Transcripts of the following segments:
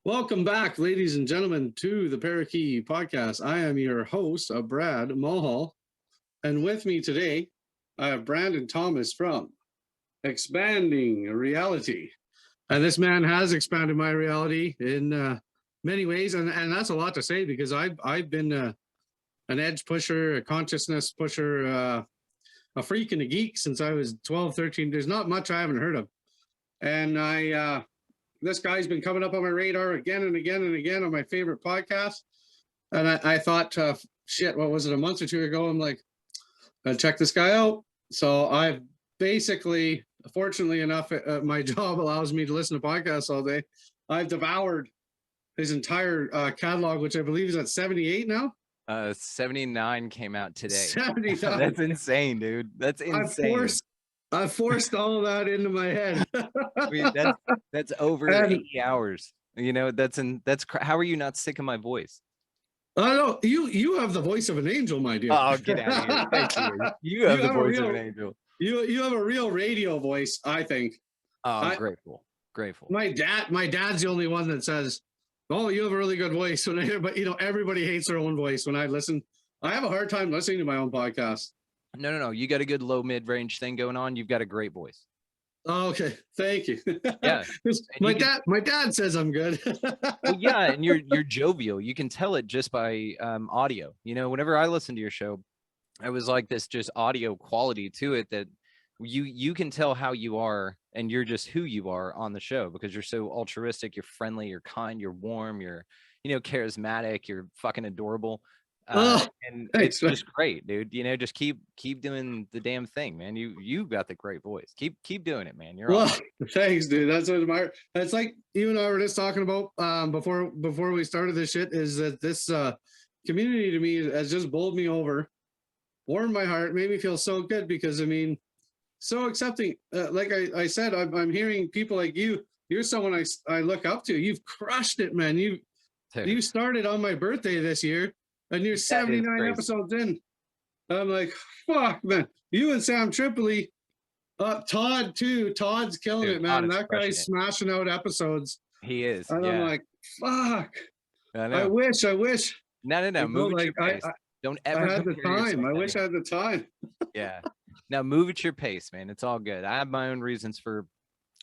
Welcome back, ladies and gentlemen, to the Perakee podcast. I am your host, Brad Mulhall, and with me today, I have Brandon Thomas from Expanding Reality. And this man has expanded my reality in many ways, and that's a lot to say because I've been an edge pusher, a consciousness pusher, a freak and a geek since I was 12, 13. There's not much I haven't heard of. And this guy's been coming up on my radar again and again and again on my favorite podcast. And I thought, shit, what was it, a month or two ago? I'm like, I'll check this guy out. So I've basically, fortunately enough, my job allows me to listen to podcasts all day. I've devoured his entire catalog, which I believe is at 78 now. 79 came out today. 79. That's insane, dude. That's insane. I forced all that into my head. I mean, that's over 80 hours. You know, how are you not sick of my voice? I don't know. You have the voice of an angel, my dear. Oh, get out of here. Thank you. You have the voice of an angel. You have a real radio voice, I think. Oh, I'm grateful. My dad's the only one that says, "Oh, you have a really good voice." But everybody hates their own voice. When I listen, I have a hard time listening to my own podcast. No. You got a good low mid-range thing going on. You've got a great voice. Oh, okay, thank you. Yeah, my dad says I'm good. Well, yeah, and you're jovial. You can tell it just by audio. You know, whenever I listen to your show, I was like this just audio quality to it that you can tell how you are, and you're just who you are on the show because you're so altruistic, you're friendly, you're kind, you're warm, you're charismatic, you're fucking adorable. And thanks, it's just great, dude. Just keep doing the damn thing, man. You got the great voice. Keep doing it, man. You're awesome. Thanks, dude. That's what I admire. It's like you and I were just talking about before we started this shit, is that this community to me has just bowled me over, warmed my heart, made me feel so good because so accepting. Like I said, I'm hearing people like you. You're someone I look up to. You've crushed it, man. You started on my birthday this year. And you're 79 episodes in. I'm like, fuck, man. You and Sam Tripoli, Todd too. Todd's killing it, man. That guy's smashing out episodes. He is. And I'm like, fuck. I wish. No. Move at your pace. Don't ever. I had the time. I wish I had the time. Yeah. Now move at your pace, man. It's all good. I have my own reasons for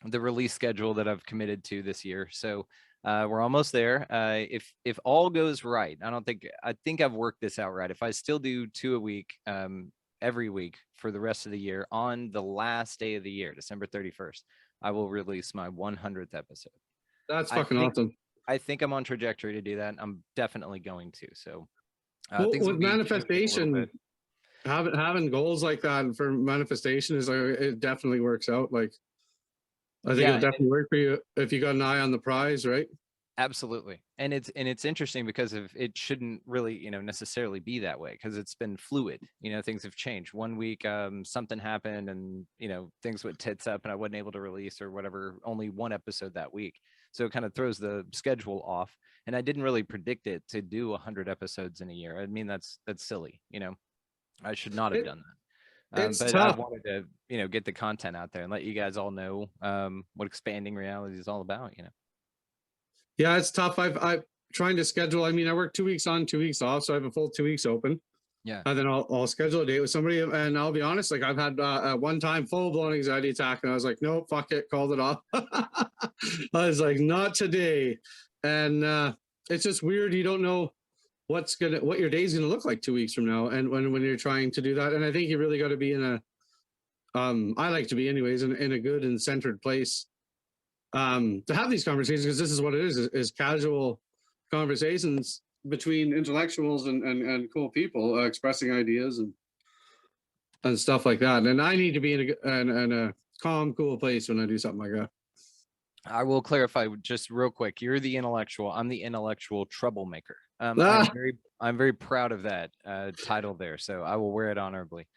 the release schedule that I've committed to this year. So we're almost there. If all goes right, I think I've worked this out right. If I still do 2 a week, every week for the rest of the year, on the last day of the year, December 31st, I will release my 100th episode. That's fucking awesome. I think I'm on trajectory to do that. I'm definitely going to. So with manifestation, having goals like that for manifestation it definitely works out. Like, I think it'll definitely work for you if you got an eye on the prize, right? Absolutely. And it's interesting because it shouldn't really, necessarily be that way because it's been fluid. Things have changed. 1 week, something happened and, things went tits up and I wasn't able to release or whatever, only one episode that week. So it kind of throws the schedule off. And I didn't really predict it to do 100 episodes in a year. I mean, that's silly. I should not have done that. But tough. I wanted to, get the content out there and let you guys all know what expanding reality is all about, Yeah, it's tough. I'm trying to schedule. I work 2 weeks on, 2 weeks off, so I have a full 2 weeks open. Yeah. And then I'll schedule a date with somebody, and I'll be honest, like I've had at one time full-blown anxiety attack, and I was like, nope, fuck it, called it off. I was like, not today. And it's just weird. You don't know what your day's gonna look like 2 weeks from now, and when you're trying to do that. And I think you really got to be in a I like to be anyways in a good and centered place to have these conversations, because this is what it is casual conversations between intellectuals and cool people expressing ideas and stuff like that. And I need to be in a calm, cool place when I do something like that. I will clarify just real quick. You're the intellectual. I'm the intellectual troublemaker. I'm very proud of that title there. So I will wear it honorably.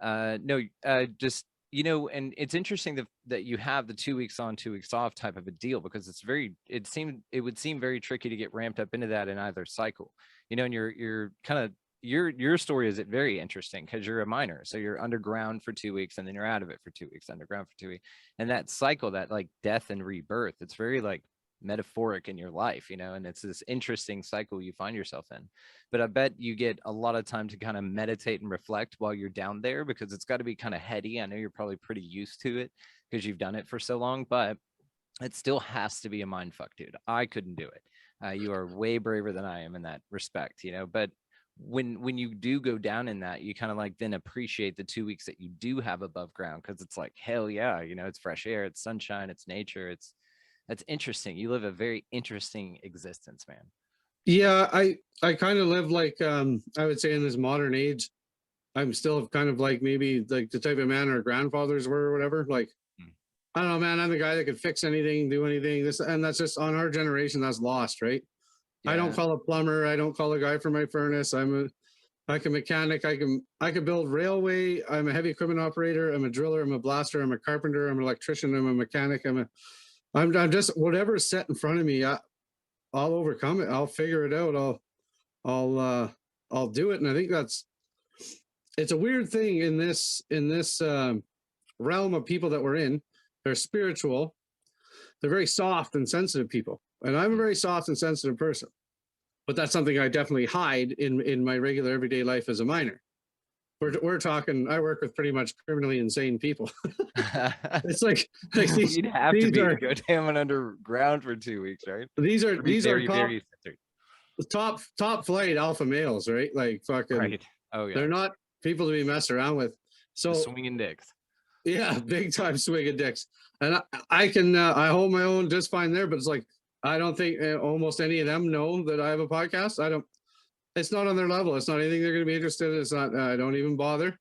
Just, and it's interesting that you have the 2 weeks on, 2 weeks off type of a deal, because it would seem very tricky to get ramped up into that in either cycle, and you're kind of, your story is very interesting because you're a miner. So you're underground for 2 weeks and then you're out of it for 2 weeks, underground for 2 weeks. And that cycle, that like death and rebirth, it's very like metaphoric in your life, and it's this interesting cycle you find yourself in. But I bet you get a lot of time to kind of meditate and reflect while you're down there, because it's got to be kind of heady. I know you're probably pretty used to it because you've done it for so long, but it still has to be a mind fuck, dude. I couldn't do it. You are way braver than I am in that respect, but when you do go down in that, you kind of like then appreciate the 2 weeks that you do have above ground, because it's like, hell yeah, it's fresh air, it's sunshine, it's nature. That's interesting. You live a very interesting existence, man. Yeah, I kind of live like I would say in this modern age, I'm still kind of like maybe like the type of man our grandfathers were or whatever. Like, I don't know, man, I'm the guy that could fix anything, do anything. And that's just on our generation, that's lost, right? Yeah. I don't call a plumber, I don't call a guy for my furnace. I'm a mechanic, I can build railway, I'm a heavy equipment operator, I'm a driller, I'm a blaster, I'm a carpenter, I'm an electrician, I'm a mechanic, I'm just whatever's set in front of me, I'll overcome it. I'll figure it out. I'll do it. And I think it's a weird thing in this realm of people that we're in. They're spiritual. They're very soft and sensitive people. And I'm a very soft and sensitive person. But that's something I definitely hide in my regular everyday life as a minor. We're talking, I work with pretty much criminally insane people. It's like these, you'd have to be to go down underground for 2 weeks, right? These are very top flight alpha males, right? Like fucking, right. Oh yeah, they're not people to be messed around with. So the swinging dicks. Yeah, big time swinging dicks. And I can I hold my own just fine there, but it's like I don't think almost any of them know that I have a podcast. It's not on their level. It's not anything they're going to be interested in. It's not, I don't even bother.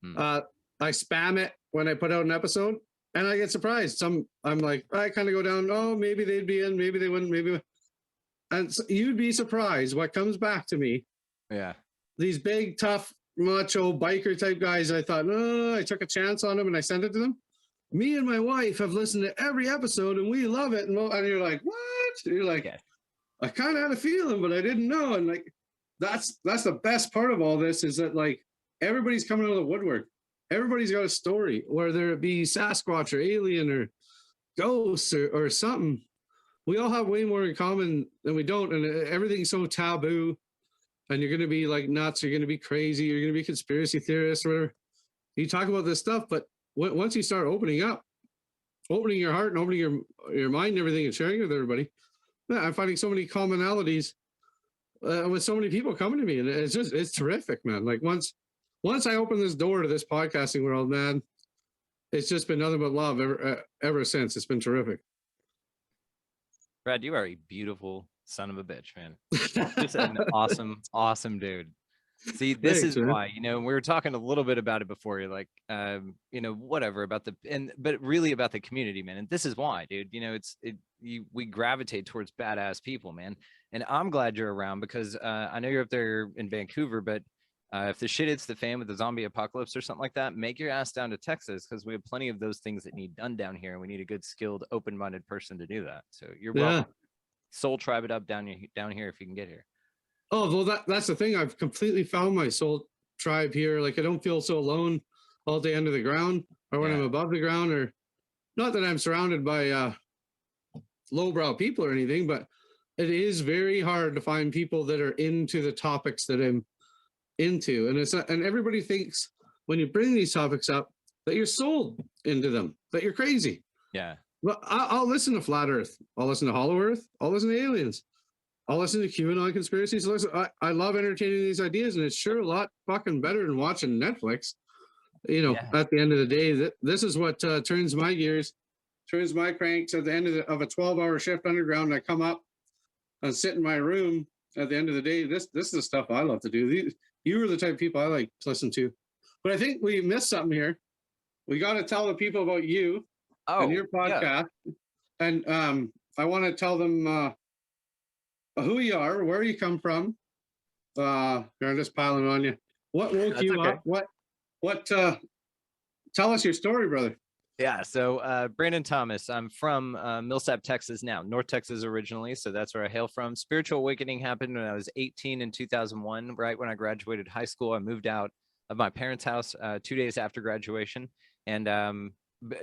I spam it when I put out an episode and I get surprised. I'm like, I kind of go down, oh, maybe they'd be in, maybe they wouldn't, maybe. And so you'd be surprised what comes back to me. Yeah. These big, tough, macho biker type guys. I thought, oh, I took a chance on them and I sent it to them. Me and my wife have listened to every episode and we love it. And you're like, what? And you're like, I kind of had a feeling, but I didn't know. And like, that's the best part of all this is that like everybody's coming out of the woodwork. Everybody's got a story, whether it be Sasquatch or alien or ghosts or something. We all have way more in common than we don't. And everything's so taboo. And you're going to be like nuts. You're going to be crazy. You're going to be conspiracy theorists or whatever. You talk about this stuff, but once you start opening up, opening your heart and opening your mind and everything and sharing with everybody, I'm finding so many commonalities with so many people coming to me. And it's terrific, man. Like once I open this door to this podcasting world, man, it's just been nothing but love ever since. It's been terrific. Brad, you are a beautiful son of a bitch, man. Just an awesome dude. See, this is why, we were talking a little bit about it before. You're like, whatever about but really about the community, man. And this is why, dude. We gravitate towards badass people, man. And I'm glad you're around because I know you're up there in Vancouver, but if the shit hits the fan with the zombie apocalypse or something like that, make your ass down to Texas because we have plenty of those things that need done down here, and we need a good, skilled, open-minded person to do that. So you're welcome. Soul tribe it up down here if you can get here. Oh, well, that's the thing. I've completely found my soul tribe here. Like I don't feel so alone all day under the ground or when I'm above the ground, or not that I'm surrounded by lowbrow people or anything, but it is very hard to find people that are into the topics that I'm into. And everybody thinks when you bring these topics up that you're sold into them, that you're crazy. Yeah. Well, I'll listen to Flat Earth. I'll listen to Hollow Earth. I'll listen to aliens. I'll listen to QAnon conspiracies. I love entertaining these ideas, and it's sure a lot fucking better than watching Netflix. At the end of the day, this is what turns my gears, turns my cranks at the end of a 12-hour shift underground. I come up and sit in my room at the end of the day. This is the stuff I love to do. You are the type of people I like to listen to. But I think we missed something here. We got to tell the people about you and your podcast. Yeah. And I want to tell them who you are, where you come from. I'm just piling on you. What woke you up? What tell us your story, brother. Yeah, so Brandon Thomas, I'm from Millsap, Texas now, North Texas originally, so that's where I hail from. Spiritual awakening happened when I was 18 in 2001, right when I graduated high school. I moved out of my parents' house 2 days after graduation, and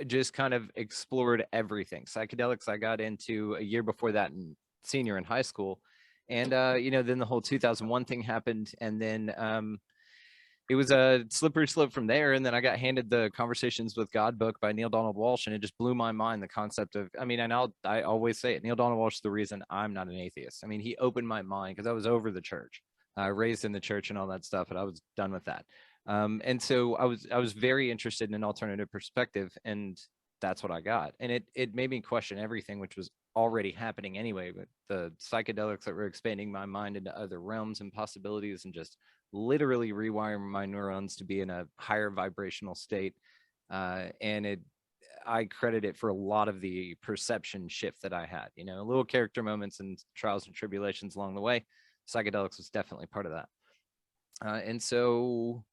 just kind of explored everything. Psychedelics I got into a year before that, in senior in high school. And then the whole 2001 thing happened, and then it was a slippery slope from there. And then I got handed the Conversations with God book by Neil Donald Walsh, and it just blew my mind, the concept of, and I always say it, Neil Donald Walsh is the reason I'm not an atheist. I mean, he opened my mind, because I was over the church, raised in the church and all that stuff, and I was done with that. And so I was very interested in an alternative perspective, and that's what I got. And it made me question everything, which was already happening anyway, but the psychedelics that were expanding my mind into other realms and possibilities, and just literally rewiring my neurons to be in a higher vibrational state. And I credit it for a lot of the perception shift that I had, little character moments and trials and tribulations along the way. Psychedelics was definitely part of that. And so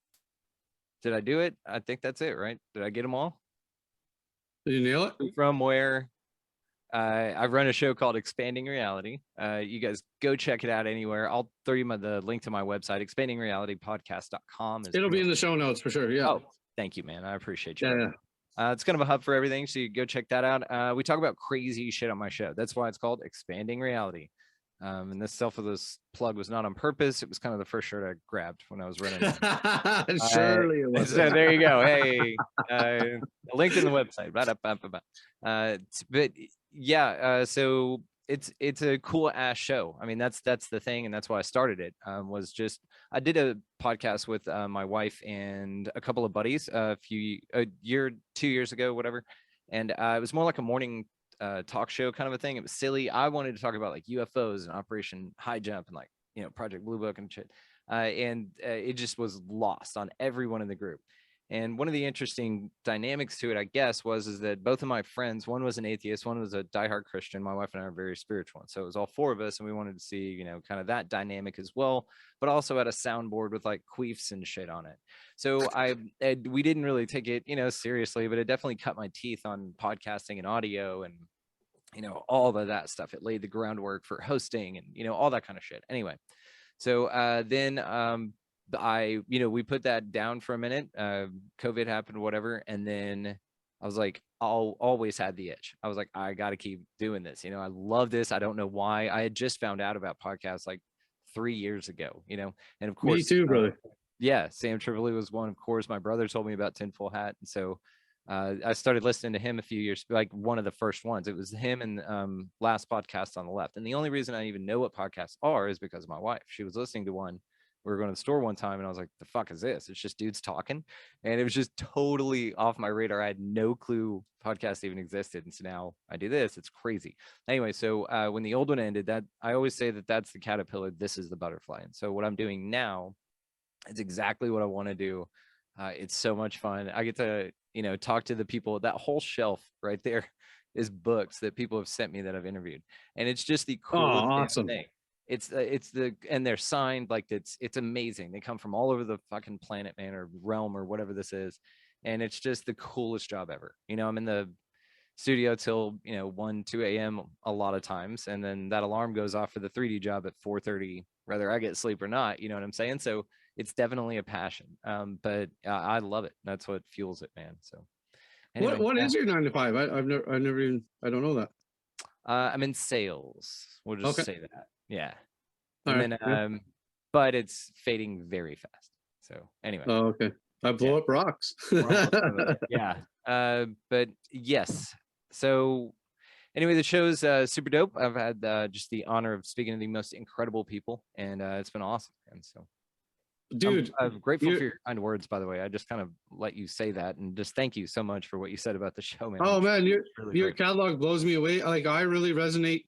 did I do it? I think that's it, right? Did I get them all? Did you nail it? From where I run a show called Expanding Reality. You guys go check it out anywhere. I'll throw you the link to my website, expandingrealitypodcast.com. It'll be in the show notes for sure. Yeah. Oh, thank you, man. I appreciate you. Yeah. It's kind of a hub for everything, so you go check that out. We talk about crazy shit on my show. That's why it's called Expanding Reality. And this selfless plug was not on purpose. It was kind of the first shirt I grabbed when I was running. Surely it was. So there you go. Hey, linked in the website. But yeah, so it's a cool ass show. I mean, that's the thing, and that's why I started it. Was just I did a podcast with my wife and a couple of buddies a 2 years ago, whatever, and it was more like a morning talk show kind of a thing. It was silly. I wanted to talk about like UFOs and Operation High Jump and like Project Blue Book and shit, and it just was lost on everyone in the group. And one of the interesting dynamics to it, I guess, is that both of my friends, one was an atheist, one was a diehard Christian. My wife and I are very spiritual. And so it was all four of us, and we wanted to see, kind of that dynamic as well, but also had a soundboard with like queefs and shit on it. So we didn't really take it, seriously, but it definitely cut my teeth on podcasting and audio and, all of that stuff. It laid the groundwork for hosting and, all that kind of shit. Anyway, so then we put that down for a minute. COVID happened, whatever. And then I was like, always had the itch. I was like, I got to keep doing this. I love this. I don't know why. I had just found out about podcasts like 3 years ago, and of course, me too, brother. Yeah. Sam Tripoli was one. Of course, my brother told me about Tinfoil Hat. And so I started listening to him a few years, like one of the first ones. It was him and Last Podcast on the Left. And the only reason I even know what podcasts are is because of my wife. She was listening to one. We were going to the store one time and I was like, the fuck is this? It's just dudes talking. And it was just totally off my radar. I had no clue podcasts even existed. And so now I do this. It's crazy. Anyway, so when the old one ended, that I always say that that's the caterpillar. This is the butterfly. And so what I'm doing now is exactly what I want to do. It's so much fun. I get to, talk to the people. That whole shelf right there is books that people have sent me that I've interviewed. And it's just the coolest thing. And they're signed, like it's amazing. They come from all over the fucking planet, man, or realm or whatever this is. And it's just the coolest job ever. I'm in the studio till 1, 2 a.m. a lot of times. And then that alarm goes off for the 3D job at 4:30, whether I get sleep or not, you know what I'm saying? So it's definitely a passion. But I love it. That's what fuels it, man. So anyway, what is your 9 to 5? I don't know that. I'm in sales. We'll just say that. Yeah. And right. then but it's fading very fast. So anyway. Oh, okay. I blow up rocks. Yeah. But yes. So anyway, the show's super dope. I've had just the honor of speaking to the most incredible people, and it's been awesome. And so dude, I'm grateful for your kind words, by the way. I just kind of let you say that, and just thank you so much for what you said about the show, man. Oh man, your catalog blows me away. Like I really resonate,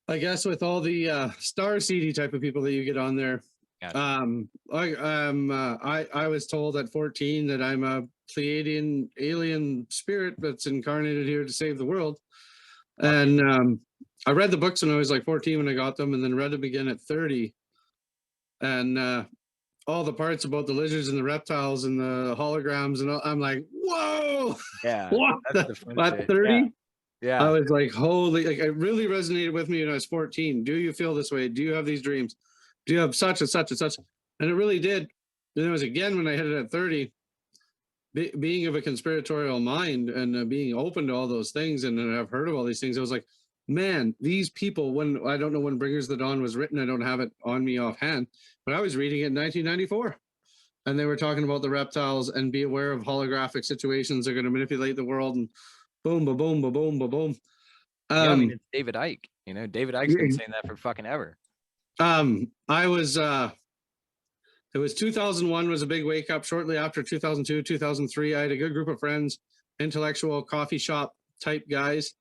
I guess, with all the star seedy type of people that you get on there. Gotcha. I was told at 14 that I'm a Pleiadian alien spirit that's incarnated here to save the world. And I read the books when I was like 14 when I got them, and then read them again at 30. And all the parts about the lizards and the reptiles and the holograms and all, I'm like, whoa! Yeah. What? At 30? Yeah. I was like, holy, like it really resonated with me when I was 14. Do you feel this way? Do you have these dreams? Do you have such and such and such? And it really did. And it was again when I hit it at 30. being of a conspiratorial mind and being open to all those things, and I've heard of all these things, I was like, man, these people, when I don't know when Bringers the Dawn was written, I don't have it on me offhand, but I was reading it in 1994. And they were talking about the reptiles and be aware of holographic situations are going to manipulate the world and boom, ba boom, ba boom, ba boom. Yeah, I mean, it's David Icke. You know, David Icke's been saying that for fucking ever. I was it was 2001 was a big wake up. Shortly after 2002, 2003, I had a good group of friends, intellectual coffee shop type guys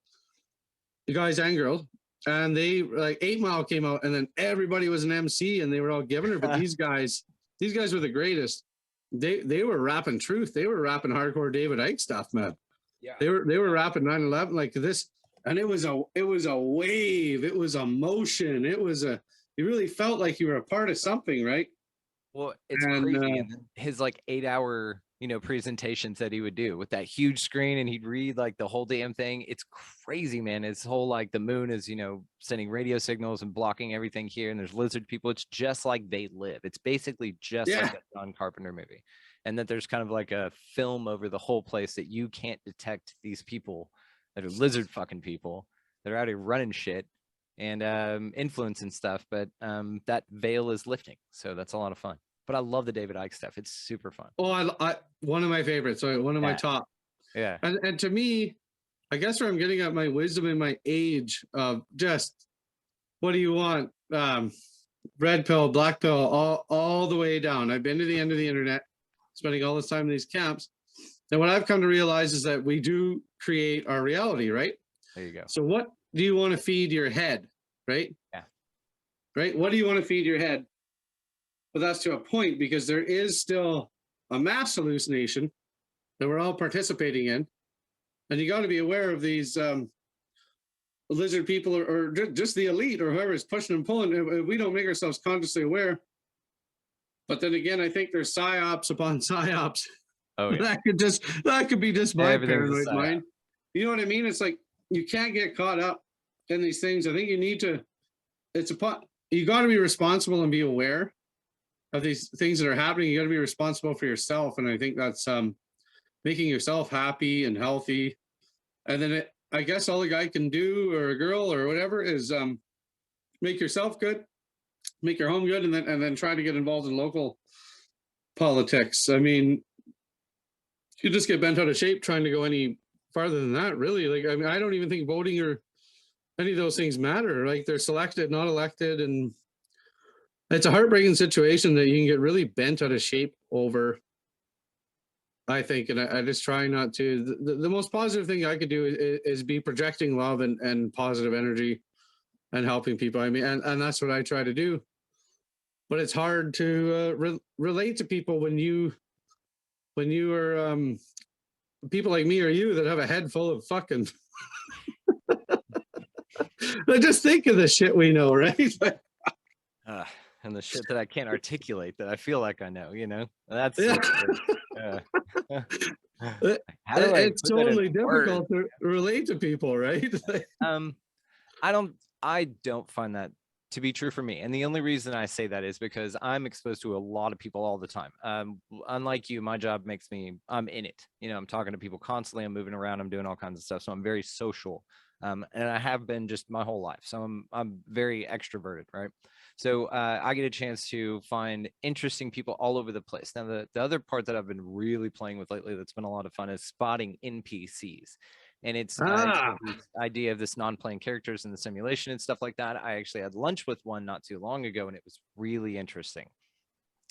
and girls, and they like 8 Mile came out, and then everybody was an MC, and they were all giving her. But these guys were the greatest. They were rapping truth. They were rapping hardcore David Icke stuff, man. Yeah, they were rapping 9/11 like this, and it was a wave. It was a motion. You really felt like you were a part of something, right? Well, it's crazy. And his like 8-hour, presentations that he would do with that huge screen, and he'd read like the whole damn thing. It's crazy, man. His whole like the moon is, sending radio signals and blocking everything here, and there's lizard people. It's just like They Live. It's basically just like a John Carpenter movie. And that there's kind of like a film over the whole place that you can't detect these people that are lizard fucking people that are out here running shit and influence and stuff, but that veil is lifting, so that's a lot of fun. But I love the David Icke stuff. It's super fun. Oh, I one of my favorites. So one of my top. Yeah. And to me, I guess where I'm getting at my wisdom and my age of just what do you want? Red pill, black pill, all the way down. I've been to the end of the internet, spending all this time in these camps. And what I've come to realize is that we do create our reality, right? There you go. So what do you want to feed your head, right? Yeah. Right? What do you want to feed your head? But that's to a point, because there is still a mass hallucination that we're all participating in. And you got to be aware of these lizard people or just the elite or whoever is pushing and pulling. We don't make ourselves consciously aware. But then again, I think there's psyops upon psyops. Oh, yeah. that could be just my paranoid mind. You know what I mean? It's like you can't get caught up in these things. I think you need to. You got to be responsible and be aware of these things that are happening. You got to be responsible for yourself, and I think that's making yourself happy and healthy. And then I guess all a guy can do, or a girl or whatever, is make yourself good, make your home good, and then try to get involved in local politics. I mean, you just get bent out of shape trying to go any farther than that, really. Like, I mean, I don't even think voting or any of those things matter. Like, they're selected, not elected, and it's a heartbreaking situation that you can get really bent out of shape over, I think. And I just try not to. The most positive thing I could do is be projecting love and positive energy and helping people. I mean, and that's what I try to do. But it's hard to relate to people when you are people like me or you that have a head full of fucking. Just think of the shit we know, right? And the shit that I can't articulate that I feel like I know, that's it's totally difficult to relate to people, right? I don't find that to be true for me. And the only reason I say that is because I'm exposed to a lot of people all the time. Unlike you, my job makes me, I'm in it. I'm talking to people constantly. I'm moving around. I'm doing all kinds of stuff. So I'm very social. And I have been just my whole life. So I'm very extroverted, right? So I get a chance to find interesting people all over the place. Now, the other part that I've been really playing with lately that's been a lot of fun is spotting NPCs. And it's this idea of this non-playing characters in the simulation and stuff like that. I actually had lunch with one not too long ago, and it was really interesting.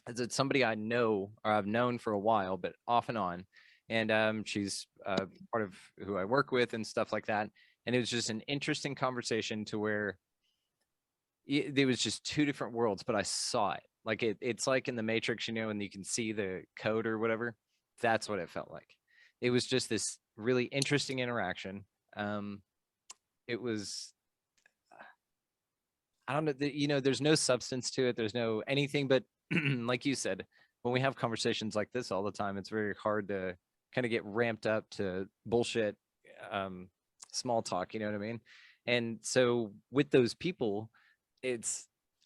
It's somebody I know, or I've known for a while, but off and on. And she's part of who I work with and stuff like that. And it was just an interesting conversation to where there was just two different worlds, but I saw it. Like it's like in the Matrix, and you can see the code or whatever. That's what it felt like. It was just this really interesting interaction. It was, I don't know, there's no substance to it. There's no anything, but like you said, when we have conversations like this all the time, it's very hard to kind of get ramped up to bullshit, small talk, you know what I mean? And so with those people,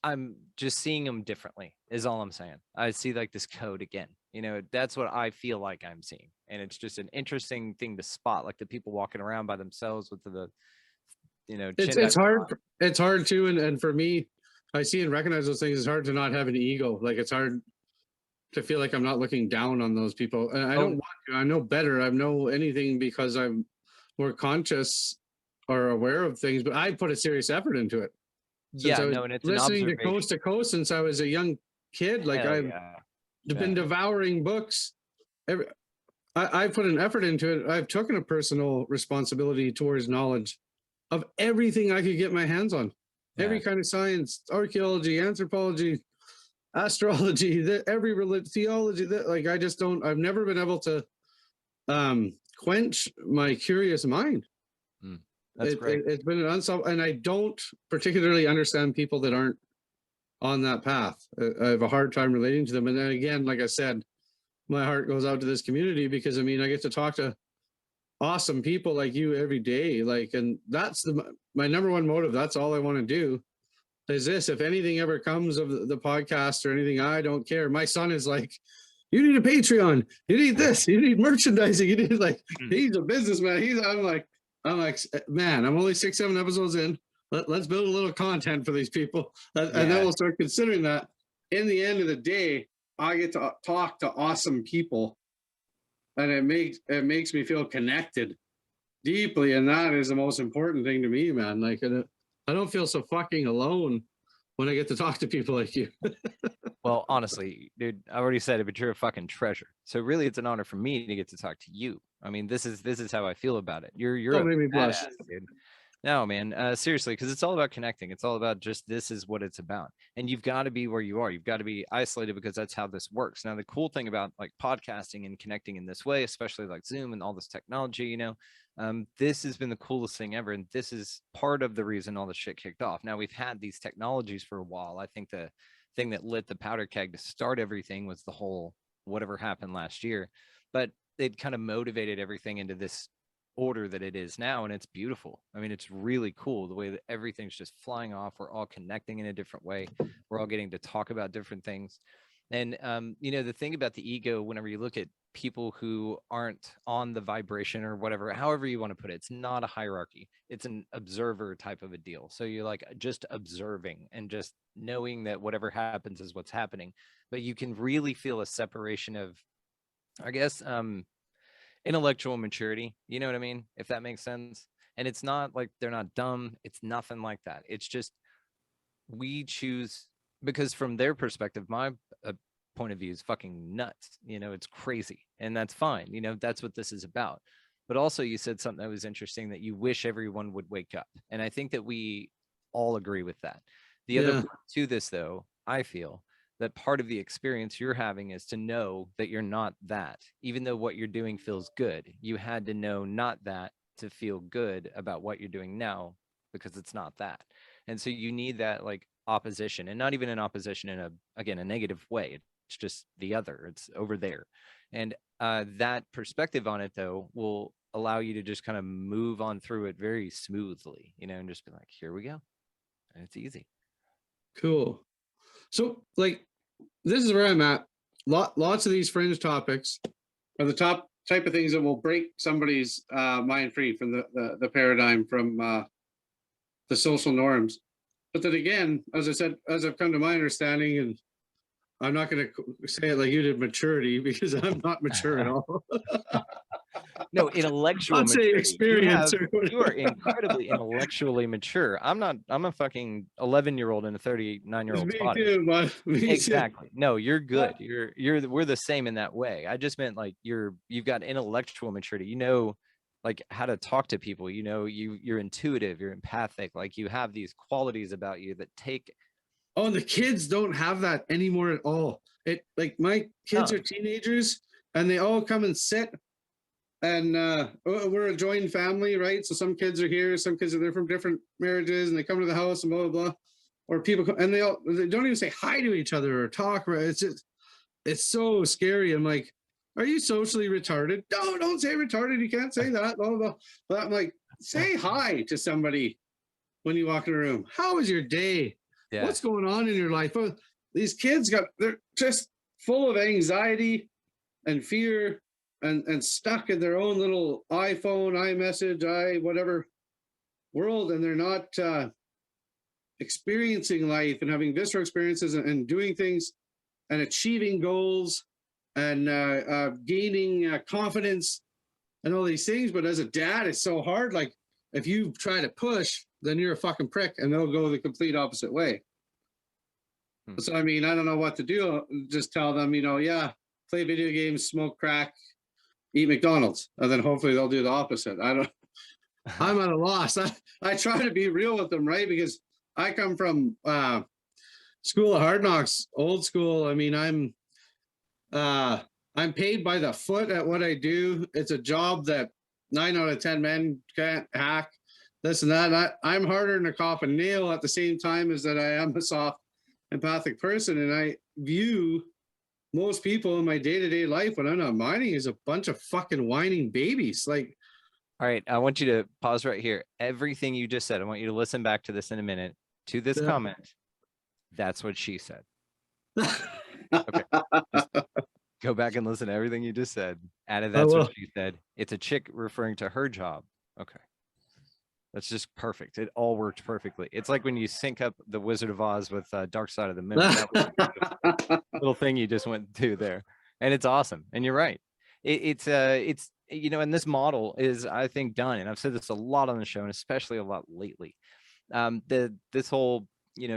I'm just seeing them differently is all I'm saying. I see like this code again, You know, that's what I feel like I'm seeing. And it's just an interesting thing to spot, like the people walking around by themselves with the, you know, It's chin it's tucked. hard. It's hard too, and for me, I see and recognize those things. It's hard to not have an ego. Like it's hard to feel like I'm not looking down on those people. And I don't Oh, want to. I know better. I know anything because I'm more conscious or aware of things. But I put a serious effort into it since yeah, I was no, and it's an listening observation. to Coast since I was a young kid. Like Hell I've yeah. been Yeah. devouring books. Every, I put an effort into it. I've taken a personal responsibility towards knowledge of everything I could get my hands on. Yeah. Every kind of science, archaeology, anthropology, astrology, every religion, theology. Like I just don't. I've never been able to quench my curious mind. Mm, that's great. It's been an unsolved, and I don't particularly understand people that aren't on that path. I have a hard time relating to them. And then again, like I said, my heart goes out to this community because I mean, I get to talk to awesome people like you every day. Like, and that's my number one motive. That's all I want to do is this. If anything ever comes of the podcast or anything, I don't care. My son is like, you need a Patreon. You need this. You need merchandising. You need like, he's a businessman. I'm like, man, I'm only 6-7 episodes in. Let's build a little content for these people, and then Yeah. we'll start considering that. In the end of the day, I get to talk to awesome people, and it makes me feel connected deeply, and that is the most important thing to me, man. Like, I don't feel so fucking alone when I get to talk to people like you. Well, honestly, dude, I already said it, but you're a fucking treasure. So really, it's an honor for me to get to talk to you. I mean, this is how I feel about it. You're Don't a make me blush. badass, dude. No, man, seriously, because it's all about connecting. It's all about just this is what it's about. And you've got to be where you are. You've got to be isolated because that's how this works. Now, the cool thing about like podcasting and connecting in this way, especially like Zoom and all this technology, you know, this has been the coolest thing ever. And this is part of the reason all the shit kicked off. Now, we've had these technologies for a while. I think the thing that lit the powder keg to start everything was the whole whatever happened last year. But it kind of motivated everything into this order that it is now, and it's beautiful. I mean, it's really cool the way that everything's just flying off. We're all connecting in a different way. We're all getting to talk about different things. And you know, the thing about the ego, whenever you look at people who aren't on the vibration or whatever, however you want to put it, it's not a hierarchy. It's an observer type of a deal. So you're like just observing and just knowing that whatever happens is what's happening. But you can really feel a separation of, I guess, intellectual maturity, you know what I mean, if that makes sense. And it's not like they're not dumb, it's nothing like that. It's just we choose, because from their perspective, my point of view is fucking nuts, you know, it's crazy, and that's fine, you know, that's what this is about. But also you said something that was interesting, that you wish everyone would wake up, and I think that we all agree with that. The other part to this, though, I feel that part of the experience you're having is to know that you're not that. Even though what you're doing feels good, you had to know not that to feel good about what you're doing now, because it's not that. And so you need that like opposition, and not even an opposition in a negative way. It's just the other, it's over there. And that perspective on it, though, will allow you to just kind of move on through it very smoothly, you know, and just be like, here we go. And it's easy. Cool. So, like, this is where I'm at. Lots of these fringe topics are the top type of things that will break somebody's mind free from the paradigm, from the social norms. But then again, as I said, as I've come to my understanding, and I'm not going to say it like you did, maturity, because I'm not mature at all. No, intellectual I'd say maturity. experience. You are incredibly intellectually mature. I'm not. I'm a fucking 11-year-old in a 39-year-old's Me body. too, man. Me Exactly. No, you're good. We're the same in that way. I just meant like you've got intellectual maturity. You know, like how to talk to people. You know, you're intuitive. You're empathic. Like you have these qualities about you that take. Oh, and the kids don't have that anymore at all. It like my kids are teenagers, and they all come and sit. And we're a joined family, right? So some kids are here, some kids are there from different marriages, and they come to the house and blah blah blah. Or people come, and they don't even say hi to each other or talk. Right? It's so scary. I'm like, are you socially retarded? No, don't say retarded. You can't say that. Blah blah blah. But I'm like, say hi to somebody when you walk in a room. How was your day? Yeah. What's going on in your life? Oh, these kids they're just full of anxiety, and fear and stuck in their own little iPhone, iMessage, whatever world, and they're not experiencing life and having visceral experiences and doing things and achieving goals and gaining confidence and all these things. But as a dad, it's so hard. Like if you try to push, then you're a fucking prick, and they'll go the complete opposite way. So I mean, I don't know what to do. Just tell them, yeah, play video games, smoke crack, eat McDonald's, and then hopefully they'll do the opposite. I'm at a loss. I try to be real with them, right? Because I come from school of hard knocks, old school. I mean, I'm paid by the foot at what I do. It's a job that 9 out of 10 men can't hack. This and that. I'm harder than a coffin nail at the same time as that I am a soft, empathic person. And I view most people in my day-to-day life when I'm not mining as a bunch of fucking whining babies. Like, all right, I want you to pause right here. Everything you just said, I want you to listen back to this in a minute. To this comment, that's what she said. Okay. Just go back and listen to everything you just said. Added, that's what she said. It's a chick referring to her job. Okay. That's just perfect. It all worked perfectly. It's like when you sync up the Wizard of Oz with Dark Side of the Moon. That was little thing you just went to there. And it's awesome. And you're right. It's and this model is, I think, done. And I've said this a lot on the show, and especially a lot lately. This whole,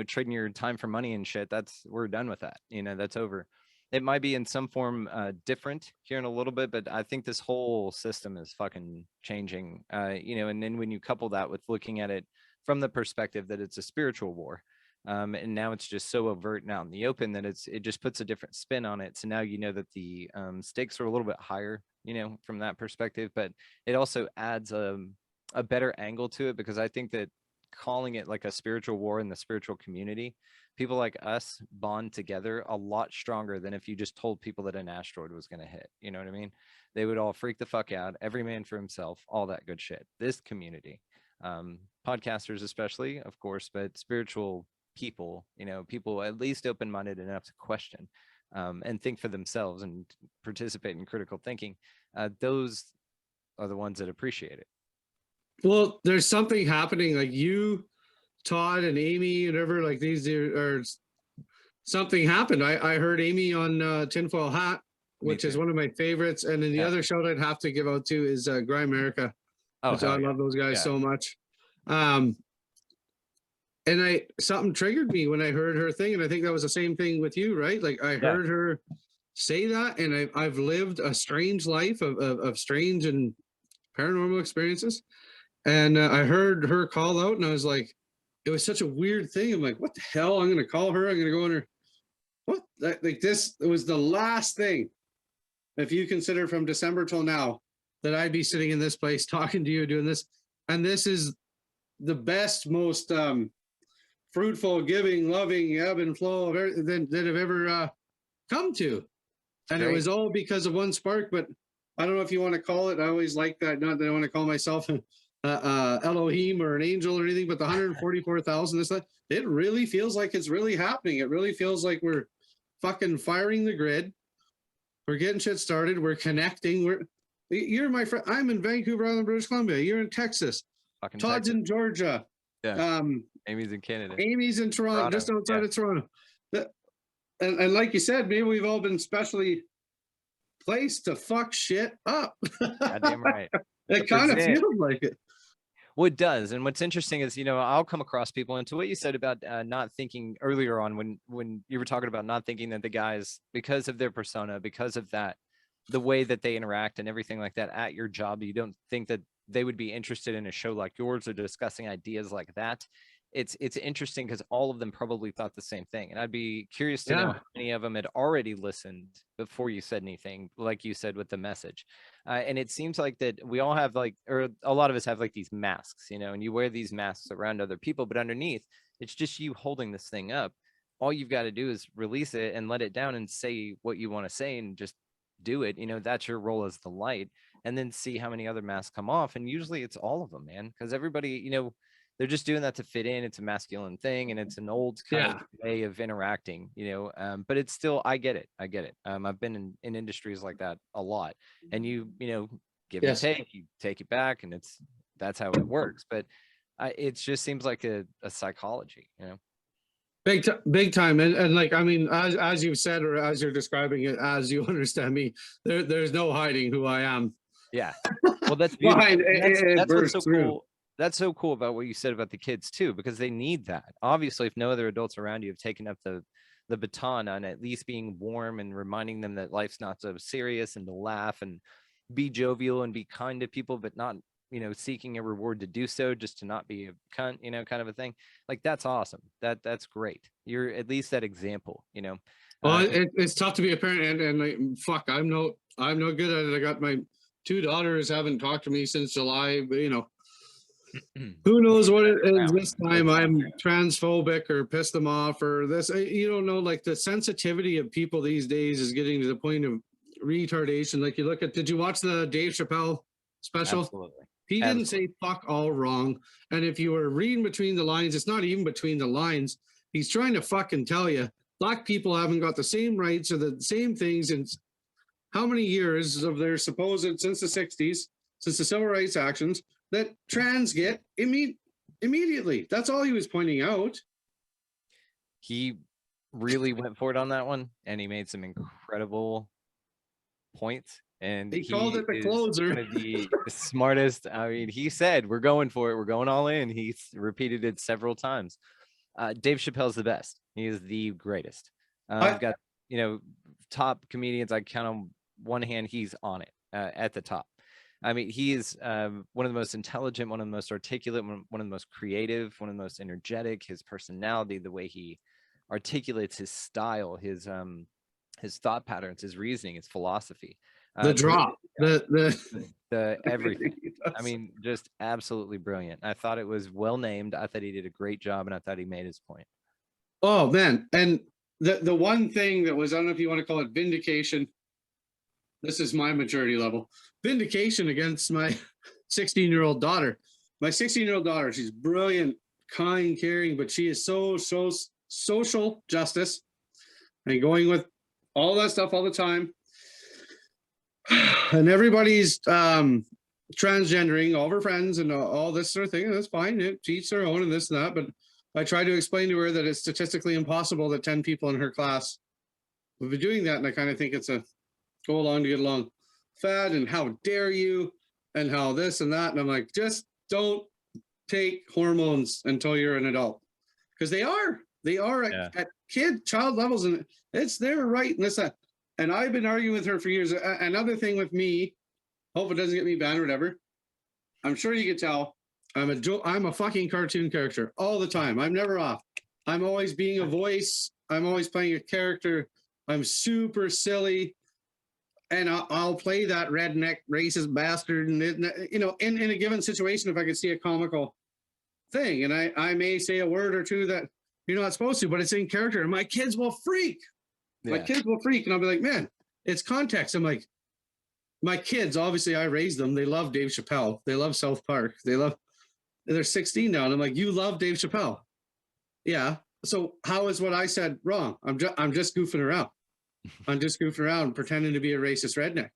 trading your time for money and shit, we're done with that. That's over. It might be in some form different here in a little bit, but I think this whole system is fucking changing. And then when you couple that with looking at it from the perspective that it's a spiritual war, and now it's just so overt and out in the open that it just puts a different spin on it. So now that the stakes are a little bit higher, from that perspective, but it also adds a better angle to it, because I think that calling it like a spiritual war in the spiritual community, people like us bond together a lot stronger than if you just told people that an asteroid was going to hit. You know what I mean? They would all freak the fuck out, every man for himself, all that good shit. This community, podcasters especially, of course, but spiritual people, people at least open-minded enough to question and think for themselves and participate in critical thinking, those are the ones that appreciate it. Well, there's something happening, like you, Todd, and Amy, and whatever, like these are something happened. I heard Amy on Tinfoil Hat, which is one of my favorites. And then the other shout I'd have to give out to is Grime America. Which I love those guys so much. And something triggered me when I heard her thing. And I think that was the same thing with you, right? Like I heard her say that, and I've lived a strange life of strange and paranormal experiences. And I heard her call out, and I was like, it was such a weird thing. I'm like, what the hell? I'm going to call her. I'm going to go in her. What? Like this, it was the last thing, if you consider from December till now, that I'd be sitting in this place talking to you, doing this. And this is the best, most fruitful, giving, loving ebb and flow of everything that I've ever come to. And it was all because of one spark, but I don't know if you want to call it. I always like that. Not that I want to call myself Elohim or an angel or anything, but the 144,000, it really feels like it's really happening. It really feels like we're fucking firing the grid. We're getting shit started. We're connecting. You're my friend. I'm in Vancouver Island, British Columbia. You're in Texas. Fucking Todd's Texas. In Georgia. Yeah. Amy's in Canada. Amy's in Toronto, just outside of Toronto. And like you said, maybe we've all been specially placed to fuck shit up. Goddamn right. It kind of feels like it. Well, it does. And what's interesting is, I'll come across people, and to what you said about not thinking earlier on when you were talking about not thinking that the guys, because of their persona, because of that, the way that they interact and everything like that at your job, you don't think that they would be interested in a show like yours or discussing ideas like that. It's interesting because all of them probably thought the same thing. And I'd be curious to know how many of them had already listened before you said anything, like you said with the message. And it seems like that we all have or a lot of us have these masks, and you wear these masks around other people, but underneath, it's just you holding this thing up. All you've got to do is release it and let it down and say what you want to say and just do it. That's your role as the light, and then see how many other masks come off. And usually it's all of them, man, because everybody, they're just doing that to fit in. It's a masculine thing, and it's an old kind of way of interacting, but it's still, I get it. I've been in industries like that a lot, and you give and take, you take it back, and that's how it works. But it just seems like a psychology, Big time. And like, I mean, as you've said, or as you're describing it, as you understand me, there's no hiding who I am. Yeah. Well, that's beautiful. That's what's so through. cool. That's so cool about what you said about the kids too, because they need that. Obviously, if no other adults around you have taken up the baton on at least being warm and reminding them that life's not so serious, and to laugh and be jovial and be kind to people, but not, seeking a reward to do so, just to not be a cunt, kind of a thing. Like, that's awesome. That's great. You're at least that example, Well, it's tough to be a parent, and like, fuck, I'm no good at it. I got my 2 daughters haven't talked to me since July, but who knows what it is this time. I'm transphobic or pissed them off or this. You don't know, like, the sensitivity of people these days is getting to the point of retardation. Like, you look at, did you watch the Dave Chappelle special? Absolutely. He didn't say fuck all wrong. And if you were reading between the lines, it's not even between the lines. He's trying to fucking tell you Black people haven't got the same rights or the same things in how many years of their supposed, since the 60s, since the civil rights actions, that trans get immediately. That's all he was pointing out. He really went for it on that one, and he made some incredible points. And he called it the closer. One of the smartest. I mean, he said, "We're going for it. We're going all in." He's repeated it several times. Dave Chappelle's the best. He is the greatest. I've got, top comedians. I count on one hand. He's on it at the top. I mean, he is one of the most intelligent, one of the most articulate, one of the most creative, one of the most energetic. His personality, the way he articulates his style, his thought patterns, his reasoning, his philosophy. The drop, the everything. I mean, just absolutely brilliant. I thought it was well named. I thought he did a great job, and I thought he made his point. Oh man, and the one thing that was, I don't know if you want to call it vindication. This is my maturity level. Vindication against my 16-year-old daughter. My 16-year-old daughter, she's brilliant, kind, caring, but she is so social justice and going with all that stuff all the time. And everybody's transgendering, all of her friends and all this sort of thing. And that's fine. It each their own and this and that. But I try to explain to her that it's statistically impossible that 10 people in her class will be doing that. And I kind of think it's a go along to get along fad, and how dare you, and how this and that. And I'm like, just don't take hormones until you're an adult, because they are at child levels, and it's their right and this, that. And I've been arguing with her for years. Another thing with me, hope it doesn't get me banned or whatever. I'm sure you can tell I'm a fucking cartoon character all the time. I'm never off. I'm always being a voice. I'm always playing a character. I'm super silly. And I'll play that redneck racist bastard. And, in a given situation, if I could see a comical thing, and I may say a word or two that you're not supposed to, but it's in character, and my kids will freak. My kids will freak, and I'll be like, man, it's context. I'm like, my kids, obviously I raised them. They love Dave Chappelle. They love South Park. They're 16 now. And I'm like, you love Dave Chappelle. Yeah. So how is what I said wrong? I'm just goofing around. I'm just goofing around, pretending to be a racist redneck.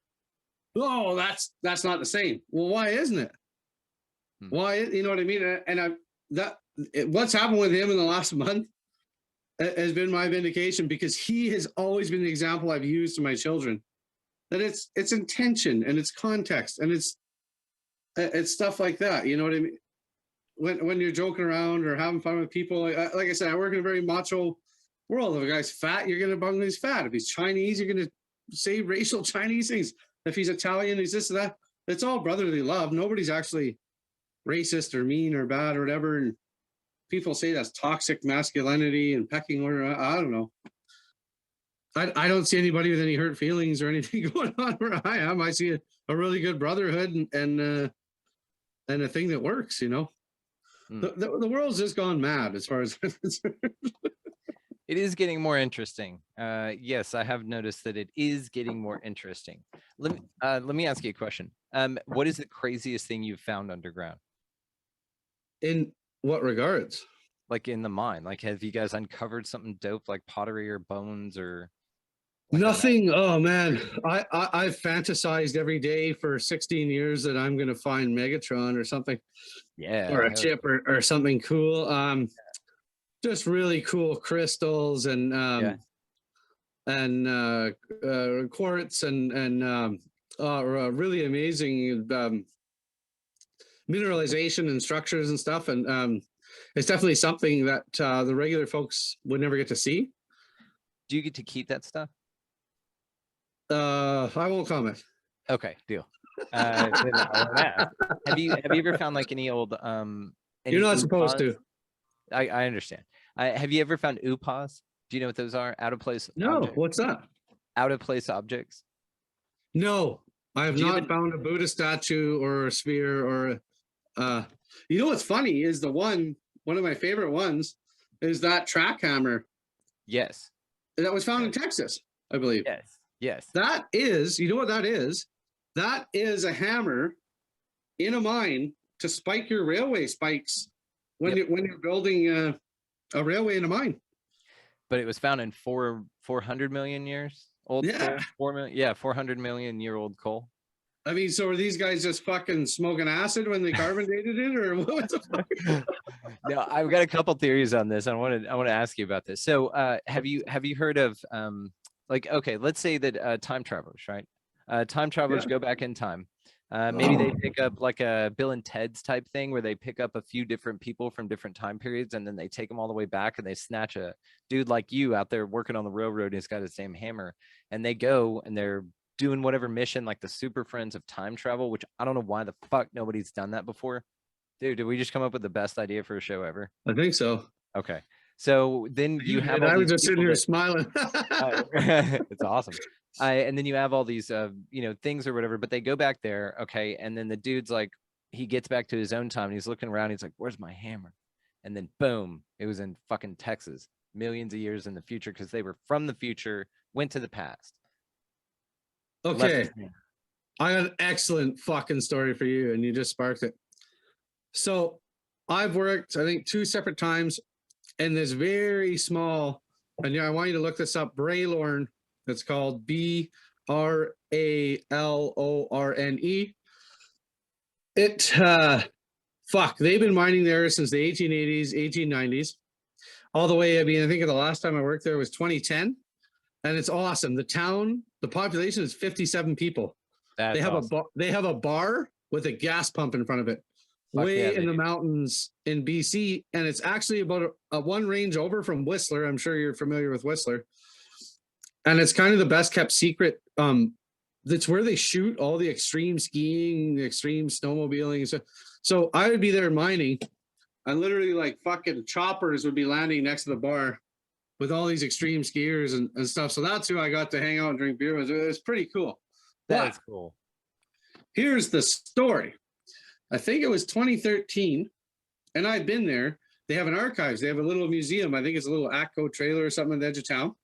Oh, that's not the same. Well, why isn't it? Why, you know what I mean? And what's happened with him in the last month has been my vindication, because he has always been the example I've used to my children, that it's intention and it's context and it's stuff like that. You know what I mean? When you're joking around or having fun with people, like I said, I work in a very macho world. If a guy's fat, you're going to bung he's fat. If he's Chinese, you're going to say racial Chinese things. If he's Italian, he's this or that. It's all brotherly love. Nobody's actually racist or mean or bad or whatever. And people say that's toxic masculinity and pecking order. I don't know. I don't see anybody with any hurt feelings or anything going on where I am. I see a really good brotherhood and a thing that works, The world's just gone mad as far as it is getting more interesting. Yes, I have noticed that it is getting more interesting. Let me ask you a question. What is the craziest thing you've found underground? In What regards? Like in the mine? Like, have you guys uncovered something dope like pottery or bones or like a Nothing. Oh man, I've fantasized every day for 16 years that I'm gonna find Megatron or something, or yeah, a chip or something cool. Just really cool crystals yeah. and quartz and really amazing mineralization and structures and stuff. And it's definitely something that the regular folks would never get to see. Do you get to keep that stuff? I won't comment. Okay, deal. Then I won't ask. Have you ever found like any old You're any not supposed upas? to. I understand. Have you ever found upas? Do you know what those are? Out of place No, objects. what's that? Out of place objects. No, I have Do you not even found a Buddha statue or a sphere or you know what's funny is one of my favorite ones is that track hammer yes. that was found in Yes. Texas, I believe. Yes. Yes. That is, you know what that is? That is a hammer in a mine to spike your railway spikes when you're building a railway in a mine. But it was found in 400 million years old Yeah. coal. 4 million, yeah, 400 million year old coal. I mean, so are these guys just fucking smoking acid when they carbon dated it, or what the fuck? No, I've got a couple theories on this. I want to ask you about this. So, have you heard of like, okay, let's say that time travelers, right? Time travelers go back in time. Maybe they pick up like a Bill and Ted's type thing where they pick up a few different people from different time periods and then they take them all the way back and they snatch a dude like you out there working on the railroad and he's got his same hammer and they go and they're doing whatever mission like the Super Friends of Time Travel, which I don't know why the fuck nobody's done that before. Dude, did we just come up with the best idea for a show ever? I think so. Okay. So then you have I was just sitting here smiling. it's awesome. And then you have all these things or whatever, but they go back there, okay, and then the dude's like, he gets back to his own time and he's looking around, he's like, where's my hammer? And then boom, it was in fucking Texas, millions of years in the future, because they were from the future, went to the past. Okay, I got an excellent fucking story for you, and you just sparked it. So I've worked, I think, 2 separate times in this very small, and I want you to look this up, Braylorne. It's called Bralorne. They've been mining there since the 1880s, 1890s, all the way. I mean, I think the last time I worked there was 2010, and it's awesome. The population is 57 people. That's they have awesome. They have a bar with a gas pump in front of it, way in the mountains in BC, and it's actually about a 1 range over from Whistler. I'm sure you're familiar with Whistler, and it's kind of the best kept secret. That's where they shoot all the extreme skiing, the extreme snowmobiling. So I would be there mining, and literally like fucking choppers would be landing next to the bar with all these extreme skiers and stuff. So that's who I got to hang out and drink beer with. It was pretty cool. That's cool. Here's the story. I think it was 2013, and I'd been there. They have an archives. They have a little museum. I think it's a little ATCO trailer or something on the edge of town.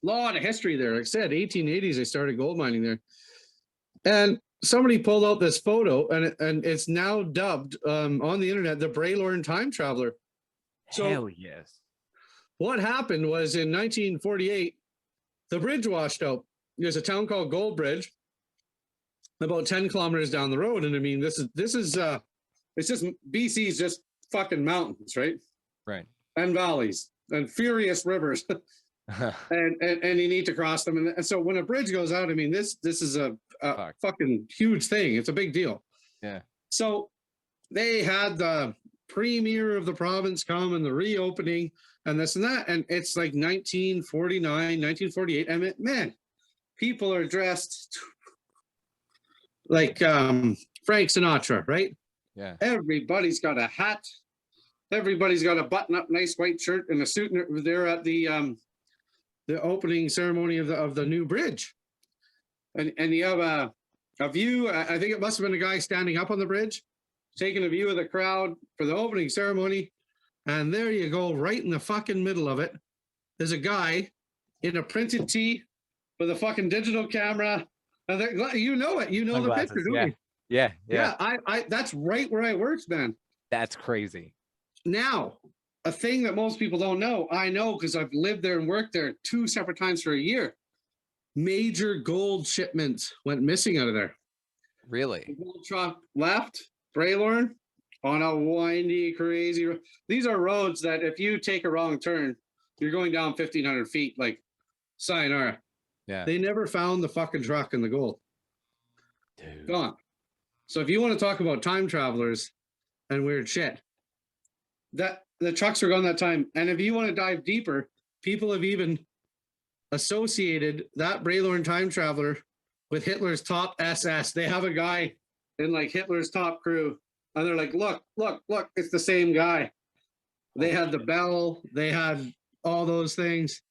A lot of history there. Like I said, 1880s, they started gold mining there. And somebody pulled out this photo, and it's now dubbed on the internet the Braylorne Time Traveler. So, hell yes. What happened was in 1948, the bridge washed out. There's a town called Gold Bridge, about 10 kilometers down the road. And I mean, this is it's just BC's just fucking mountains, right? Right. And valleys and furious rivers. and you need to cross them. And so when a bridge goes out, I mean, this is a fucking huge thing. It's a big deal. Yeah. So they had the premier of the province come and the reopening and this and that. And it's like 1949, 1948. And man, people are dressed like Frank Sinatra, right? Yeah. Everybody's got a hat. Everybody's got a button-up, nice white shirt and a suit. They're at the opening ceremony of the new bridge, and you have a view. I think it must have been a guy standing up on the bridge, taking a view of the crowd for the opening ceremony. And there you go, right in the fucking middle of it, there's a guy in a printed tee with a fucking digital camera. And you know it, the picture, don't you? Yeah. I that's right where I worked, man. That's crazy. Now, a thing that most people don't know, I know because I've lived there and worked there 2 separate times for a year. Major gold shipments went missing out of there. Really? The gold truck left Braylorn on a windy, crazy road. These are roads that if you take a wrong turn, you're going down 1,500 feet, like sayonara. Yeah. They never found the fucking truck and the gold. Dude. Gone. So if you want to talk about time travelers and weird shit, that the trucks were gone that time. And if you want to dive deeper, people have even associated that Braylorn time traveler with Hitler's top SS. They have a guy in like Hitler's top crew, and they're like, look, it's the same guy. They had the bell, they had all those things.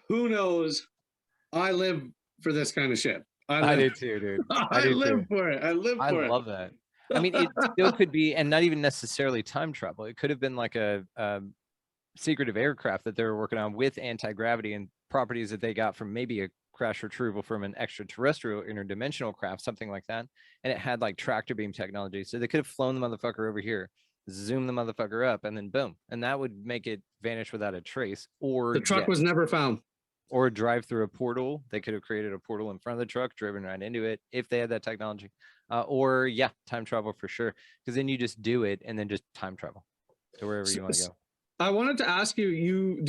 Who knows? I live for this kind of shit. I do too, dude. I live for it. I live for it. I love that. I mean, it still could be, and not even necessarily time travel. It could have been like a secretive aircraft that they were working on with anti-gravity and properties that they got from maybe a crash retrieval from an extraterrestrial interdimensional craft, something like that. And it had like tractor beam technology. So they could have flown the motherfucker over here, zoom the motherfucker up, and then boom. And that would make it vanish without a trace. Or the truck was never found. Or drive through a portal. They could have created a portal in front of the truck, driven right into it if they had that technology. Or yeah, time travel for sure. Because then you just do it and then just time travel to wherever you want to go. I wanted to ask you, you've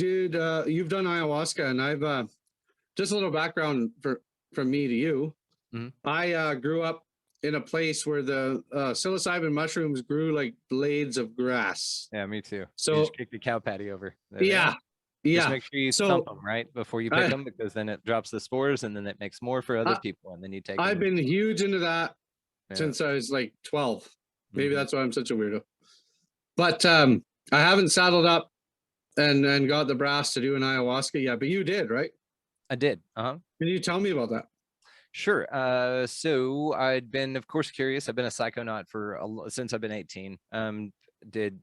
done ayahuasca, and I've just a little background from me to you. Mm-hmm. I grew up in a place where the psilocybin mushrooms grew like blades of grass. Yeah, me too. So you just kick the cow patty over. Yeah. Just make sure you thump them right before you pick them, because then it drops the spores and then it makes more for other people, and then you take. I've been huge into that since I was like 12. Maybe that's why I'm such a weirdo. But I haven't saddled up and got the brass to do an ayahuasca yet. But you did, right? I did. Can you tell me about that? Sure. So I'd been, of course, curious. I've been a psychonaut since I've been 18. Did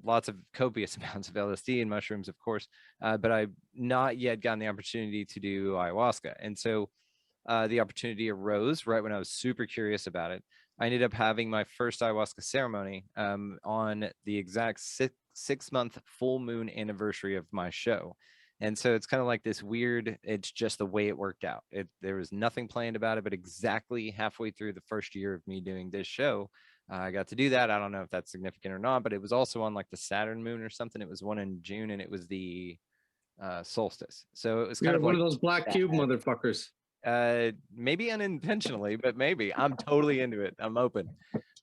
lots of copious amounts of LSD and mushrooms, of course, but I've not yet gotten the opportunity to do ayahuasca. And so the opportunity arose right when I was super curious about it. I ended up having my first ayahuasca ceremony on the exact 6-month full moon anniversary of my show. And so it's kind of like this weird, it's just the way it worked out. There was nothing planned about it, but exactly halfway through the first year of me doing this show, I got to do that. I don't know if that's significant or not, but it was also on like the Saturn moon or something. It was one in June, and it was the solstice. So it was kind of one like of those black cube motherfuckers. Maybe unintentionally, but maybe. I'm totally into it. I'm open.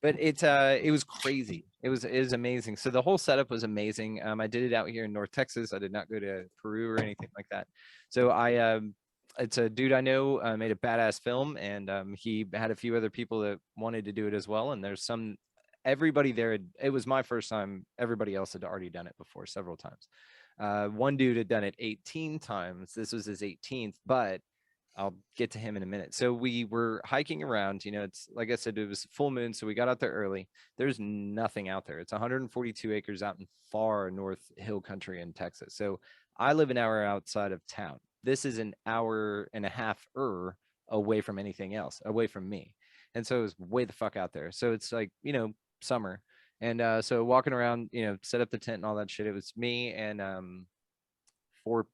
But it was crazy. It was amazing. So the whole setup was amazing. I did it out here in North Texas. I did not go to Peru or anything like that. So it's a dude I know, made a badass film, and he had a few other people that wanted to do it as well. And there's everybody there. It was my first time. Everybody else had already done it before several times. One dude had done it 18 times. This was his 18th, but I'll get to him in a minute. So we were hiking around, it's like I said, it was full moon. So we got out there early. There's nothing out there. It's 142 acres out in far north hill country in Texas. So I live an hour outside of town. This is an hour and a half away from anything else, away from me. And so it was way the fuck out there. So it's like, summer. And so walking around, set up the tent and all that shit. It was me and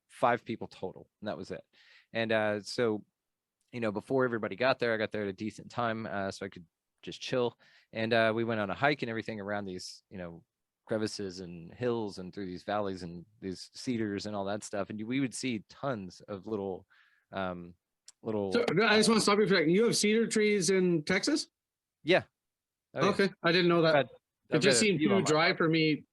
5 people total. And that was it. And so, before everybody got there, I got there at a decent time, so I could just chill. And we went on a hike and everything around these, crevices and hills and through these valleys and these cedars and all that stuff. And we would see tons of little. So I just want to stop you for a second. You have cedar trees in Texas? Yeah. Oh, okay, yeah. I didn't know that. It just seemed too dry for me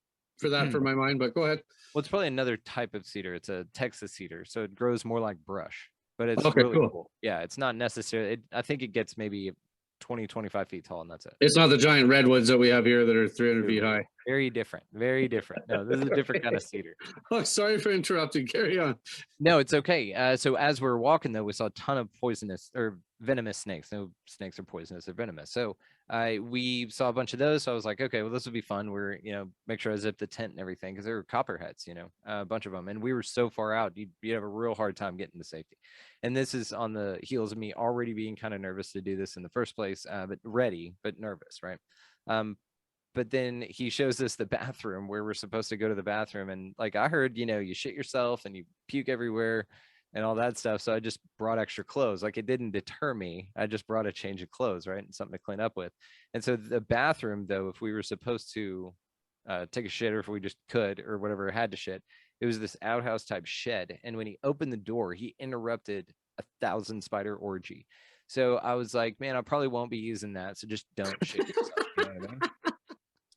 for my mind, but go ahead. Well, it's probably another type of cedar. It's a Texas cedar, so it grows more like brush, but it's really cool. Yeah, it's not necessarily, I think it gets maybe 20, 25 feet tall, and that's it. It's not the giant redwoods that we have here that are 300 feet high. Very different. Very different. No, this is a different kind of cedar. Oh, sorry for interrupting. Carry on. No, it's okay. So as we're walking, though, we saw a ton of poisonous or venomous snakes. No snakes are poisonous, they're venomous. So we saw a bunch of those. So I was like, okay, well, this will be fun. We're, make sure I zip the tent and everything, because there were copperheads, a bunch of them. And we were so far out, you'd have a real hard time getting to safety. And this is on the heels of me already being kind of nervous to do this in the first place, but ready, but nervous, right? but then he shows us the bathroom where we're supposed to go to the bathroom. And like, I heard, you know, you shit yourself and you puke everywhere and all that stuff. So I just brought extra clothes. Like, it didn't deter me. I just brought a change of clothes, right? And something to clean up with. And so the bathroom, though, if we were supposed to take a shit, or if we just could, or whatever, had to shit, it was this outhouse type shed. And when he opened the door, he interrupted 1,000 spider orgy. So I was like, man, I probably won't be using that. So just don't shit yourself. You know what I mean?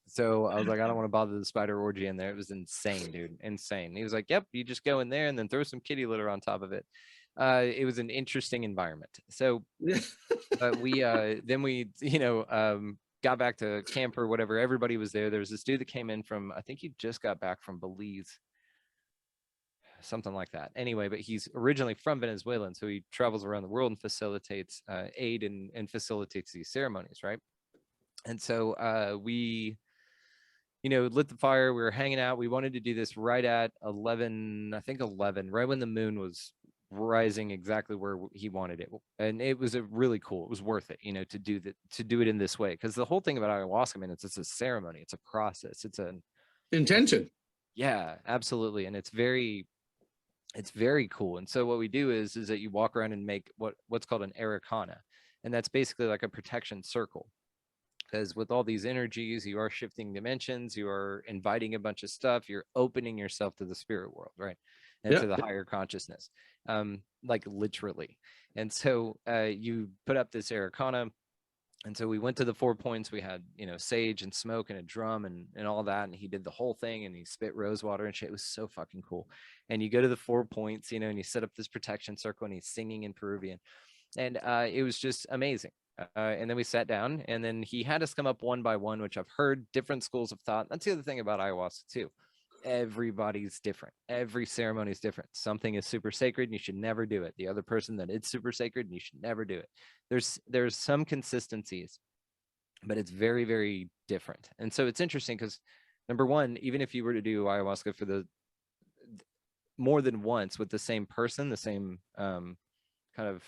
So I was like, I don't want to bother the spider orgy in there. It was insane, dude. Insane. He was like, yep, you just go in there and then throw some kitty litter on top of it. It was an interesting environment. So we then we, got back to camp or whatever. Everybody was there. There was this dude that came in from, I think he just got back from Belize, something like that. Anyway, but he's originally from Venezuela. And so he travels around the world and facilitates aid and facilitates these ceremonies, right? And so we lit the fire. We were hanging out. We wanted to do this right at 11, I think 11, right when the moon was rising exactly where he wanted it. And it was really cool. It was worth it, to do that, to do it in this way. Because the whole thing about ayahuasca, man, it's a ceremony. It's a process. It's an intention. Yeah, absolutely. And it's very cool. And so what we do is that you walk around and make what's called an Arikana. And that's basically like a protection circle. Because with all these energies, you are shifting dimensions, you are inviting a bunch of stuff, you're opening yourself to the spirit world, right? And to the higher consciousness, like literally. And so you put up this Arikana. And so we went to the 4 points. We had, sage and smoke and a drum and all that. And he did the whole thing and he spit rose water and shit. It was so fucking cool. And you go to the 4 points, and you set up this protection circle and he's singing in Peruvian. And it was just amazing. And then we sat down and then he had us come up one by one, which I've heard different schools of thought. That's the other thing about ayahuasca too. Everybody's different. Every ceremony is different. Something is super sacred and you should never do it. The other person, that it's super sacred and you should never do it. There's some consistencies, but it's very, very different. And so it's interesting because number one, even if you were to do ayahuasca for the more than once with the same person, the same kind of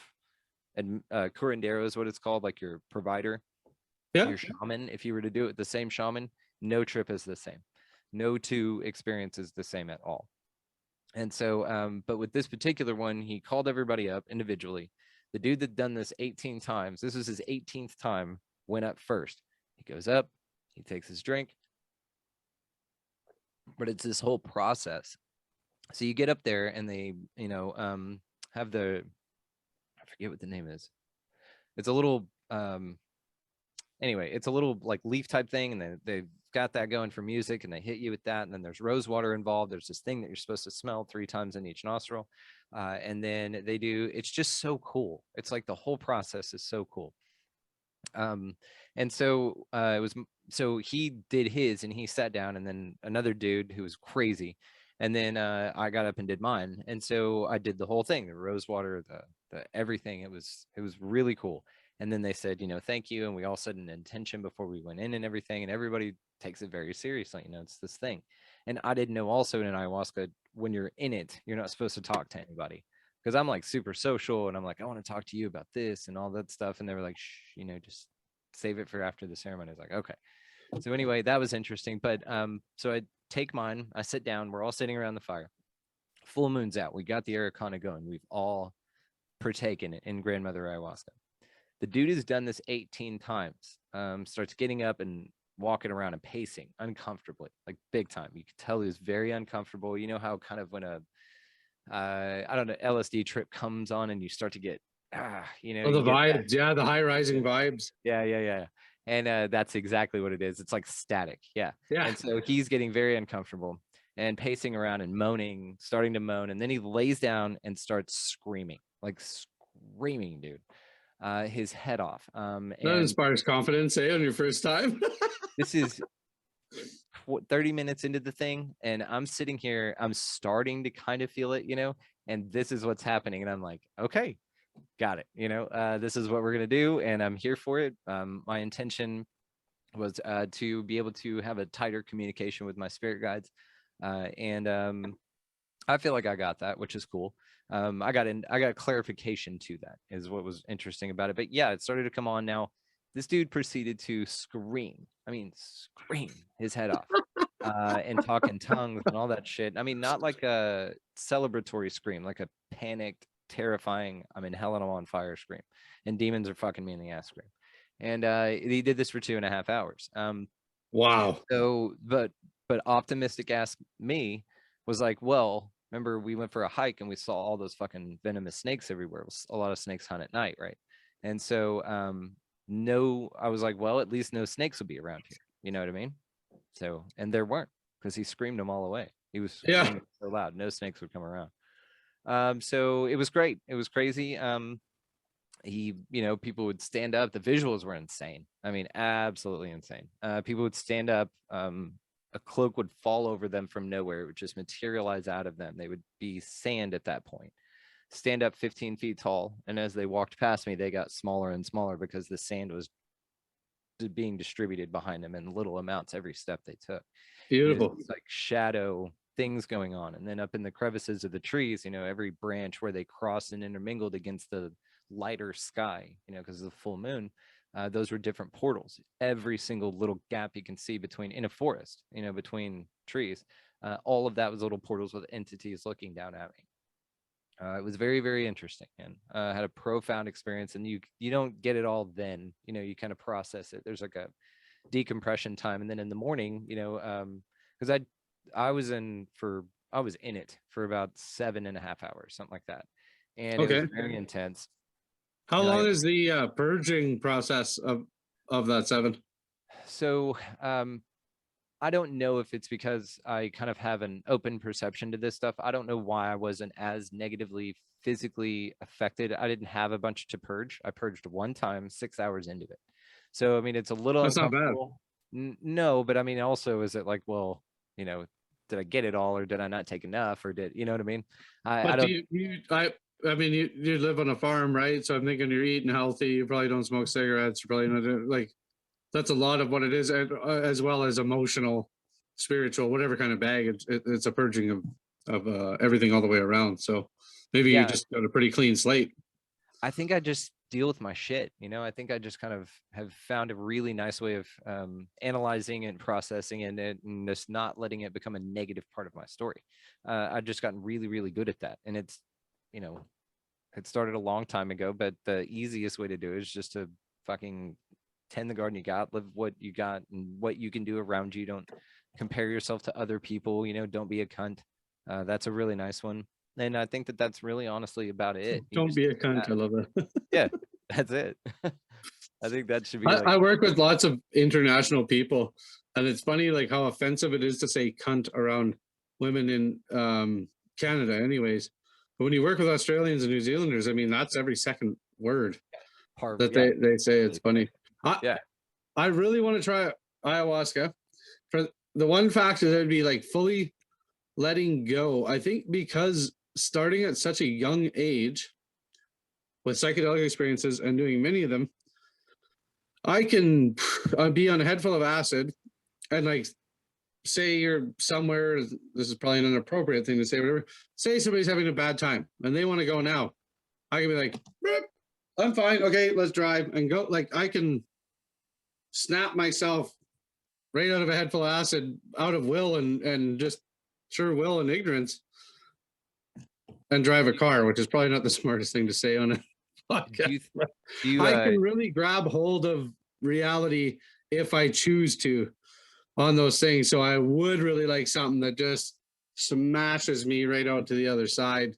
curandero is what it's called, like your provider, your shaman. If you were to do it with the same shaman, no trip is the same. No two experience is the same at all. And so, but with this particular one, he called everybody up individually. The dude that done this 18 times, this was his 18th time, went up first. He goes up, he takes his drink, but it's this whole process. So you get up there and they, have the, I forget what the name is. It's a little, anyway, it's a little like leaf type thing. And they've got that going for music and they hit you with that. And then there's rose water involved. There's this thing that you're supposed to smell 3 times in each nostril. And then they do, it's just so cool. It's like the whole process is so cool. And so so he did his and he sat down and then another dude who was crazy. And then I got up and did mine. And so I did the whole thing, the rose water, the everything. It was really cool. And then they said, thank you. And we all said an intention before we went in and everything. And everybody takes it very seriously. It's this thing. And I didn't know also in ayahuasca, when you're in it, you're not supposed to talk to anybody. Because I'm like super social and I'm like, I want to talk to you about this and all that stuff. And they were like, shh, just save it for after the ceremony. I was like, okay. So anyway, that was interesting. But so I take mine, I sit down, we're all sitting around the fire. Full moon's out. We got the Arikana going. We've all partaken in grandmother ayahuasca. The dude has done this 18 times, starts getting up and walking around and pacing uncomfortably, like big time. You could tell he was very uncomfortable. You know how kind of when a, I don't know, LSD trip comes on and you start to get, the vibes. Yeah, the high rising vibes. Yeah. And that's exactly what it is. It's like static. Yeah. And so he's getting very uncomfortable and pacing around and moaning, starting to moan. And then he lays down and starts screaming, dude. His head off. That inspires confidence, on your first time. This is 30 minutes into the thing, and I'm sitting here, I'm starting to kind of feel it, and this is what's happening. And I'm like, okay, got it. This is what we're going to do. And I'm here for it. My intention was to be able to have a tighter communication with my spirit guides. And I feel like I got that, which is cool. I got clarification to that is what was interesting about it. But yeah, it started to come on now. This dude proceeded to scream. I mean, scream his head off, and talk in tongues and all that shit. I mean, not like a celebratory scream, like a panicked, terrifying, I'm in hell and I'm on fire scream, and demons are fucking me in the ass scream. And he did this for 2.5 hours. Wow. So, but optimistic ass me was like, well, remember we went for a hike and we saw all those fucking venomous snakes everywhere. A lot of snakes hunt at night, right? And so, no, I was like, well, at least no snakes will be around here. You know what I mean? So, and there weren't, because he screamed them all away. He was screaming so loud, no snakes would come around. So it was great. It was crazy. He, people would stand up. The visuals were insane. I mean, absolutely insane. People would stand up. A cloak would fall over them from nowhere. It would just materialize out of them. They would be sand at that point. Stand up 15 feet tall. And as they walked past me, they got smaller and smaller because the sand was being distributed behind them in little amounts every step they took. Beautiful. It's like shadow things going on. And then up in the crevices of the trees, every branch where they crossed and intermingled against the lighter sky, because of the full moon, those were different portals. Every single little gap you can see in a forest, between trees, all of that was little portals with entities looking down at me. It was very, very interesting, and had a profound experience. And you don't get it all then, you kind of process it. There's like a decompression time, and then in the morning, because I was in it for about 7.5 hours, something like that, and it was very intense. How long is the purging process of that 7? So I don't know if it's because I kind of have an open perception to this stuff. I don't know why I wasn't as negatively physically affected. I didn't have a bunch to purge. I purged one time, 6 hours into it. So, I mean, it's a little uncomfortable. No, but I mean, also, is it like, well, did I get it all, or did I not take enough, or did, you know what I mean? I don't. I mean, you live on a farm, right? So I'm thinking you're eating healthy. You probably don't smoke cigarettes. You're probably not like, that's a lot of what it is, as well as emotional, spiritual, whatever kind of bag. It's a purging of everything all the way around. So maybe you just got a pretty clean slate. I think I just deal with my shit. I think I just kind of have found a really nice way of analyzing and processing it, and just not letting it become a negative part of my story. I've just gotten really, really good at that. And it's, it started a long time ago, but the easiest way to do it is just to fucking tend the garden you got, live what you got and what you can do around you. Don't compare yourself to other people, don't be a cunt. That's a really nice one. And I think that that's really honestly about it. Don't be a cunt. I love that. Yeah, that's it. I think that should be. I work with lots of international people, and it's funny like how offensive it is to say cunt around women in Canada anyways. But when you work with Australians and New Zealanders, I mean, that's every second word that they say. It's funny. I really want to try ayahuasca. For the one factor that would be like fully letting go. I think because starting at such a young age with psychedelic experiences and doing many of them, I can be on a head full of acid and like say you're somewhere, this is probably an inappropriate thing to say, whatever, say somebody's having a bad time and they want to go now. I can be like, I'm fine. Okay, let's drive and go. Like I can snap myself right out of a head full of acid, out of will and just sure will and ignorance, and drive a car, which is probably not the smartest thing to say on a podcast. I can really grab hold of reality if I choose to on those things. So I would really like something that just smashes me right out to the other side,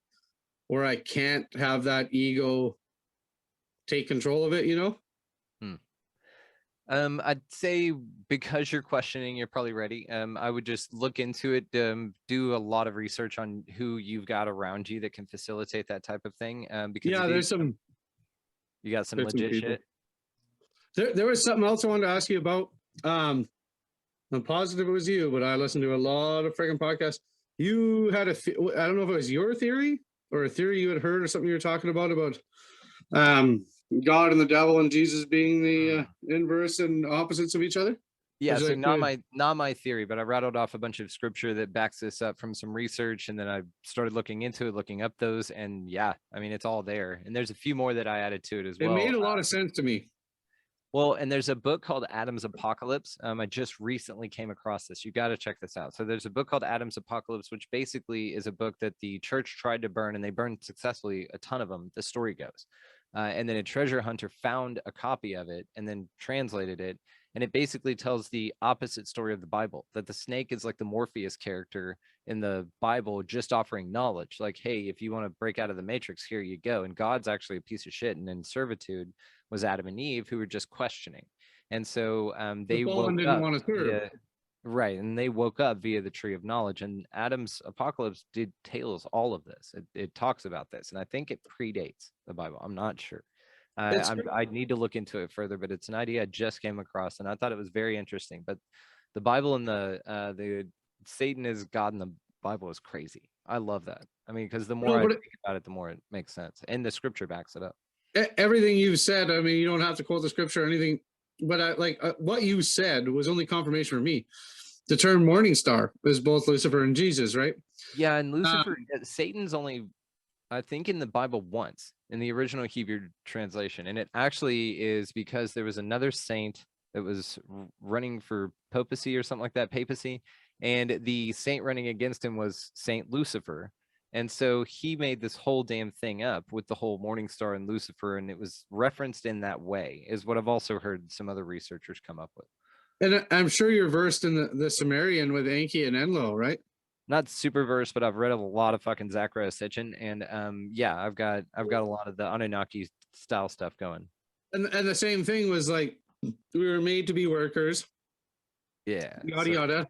where I can't have that ego take control of it, I'd say because you're questioning, you're probably ready. I would just look into it, do a lot of research on who you've got around you that can facilitate that type of thing. Because you got some legit shit. There was something else I wanted to ask you about. I'm positive it was you, but I listened to a lot of freaking podcasts. You had I don't know if it was your theory or a theory you had heard or something you were talking about God and the devil and Jesus being the inverse and opposites of each other? Yeah, so not my theory, but I rattled off a bunch of scripture that backs this up from some research, and then I started looking into it, looking up those, and yeah, I mean, it's all there. And there's a few more that I added to it as well. It made a lot of sense to me. Well, and there's a book called Adam's Apocalypse. I just recently came across this. You got to check this out. So there's a book called Adam's Apocalypse, which basically is a book that the church tried to burn, and they burned successfully a ton of them. The story goes, and then a treasure hunter found a copy of it and then translated it, and it basically tells the opposite story of the Bible. That the snake is like the Morpheus character in the Bible, just offering knowledge. Like, hey, if you want to break out of the matrix, here you go. And God's actually a piece of shit and in servitude was Adam and Eve, who were just questioning. And so The they fallen woke didn't up want to serve. via, right, and they woke up via the tree of knowledge. And Adam's Apocalypse details all of this. It talks about this, and I think it predates the Bible. I'm not sure. I need to look into it further, but it's an idea I just came across, and I thought it was very interesting. But the Bible and the Satan is God in the Bible is crazy. I love that. I mean, because the more I think about it, the more it makes sense, and the scripture backs it up. Everything you've said, I mean, you don't have to quote the scripture or anything, but what you said was only confirmation for me. The term morning star is both Lucifer and Jesus, right? Yeah, and Lucifer, Satan's only, I think, in the Bible once in the original Hebrew translation, and it actually is because there was another saint that was running for papacy or something like that, papacy, and the saint running against him was Saint Lucifer. And so he made this whole damn thing up with the whole morning star and Lucifer, and it was referenced in that way, is what I've also heard some other researchers come up with. And I'm sure you're versed in the Sumerian with Enki and Enlil, right? Not super versed, but I've read a lot of fucking Zachariah Sitchin, and yeah, I've got a lot of the Anunnaki style stuff going. And the same thing was like, we were made to be workers. Yeah. Yada yada.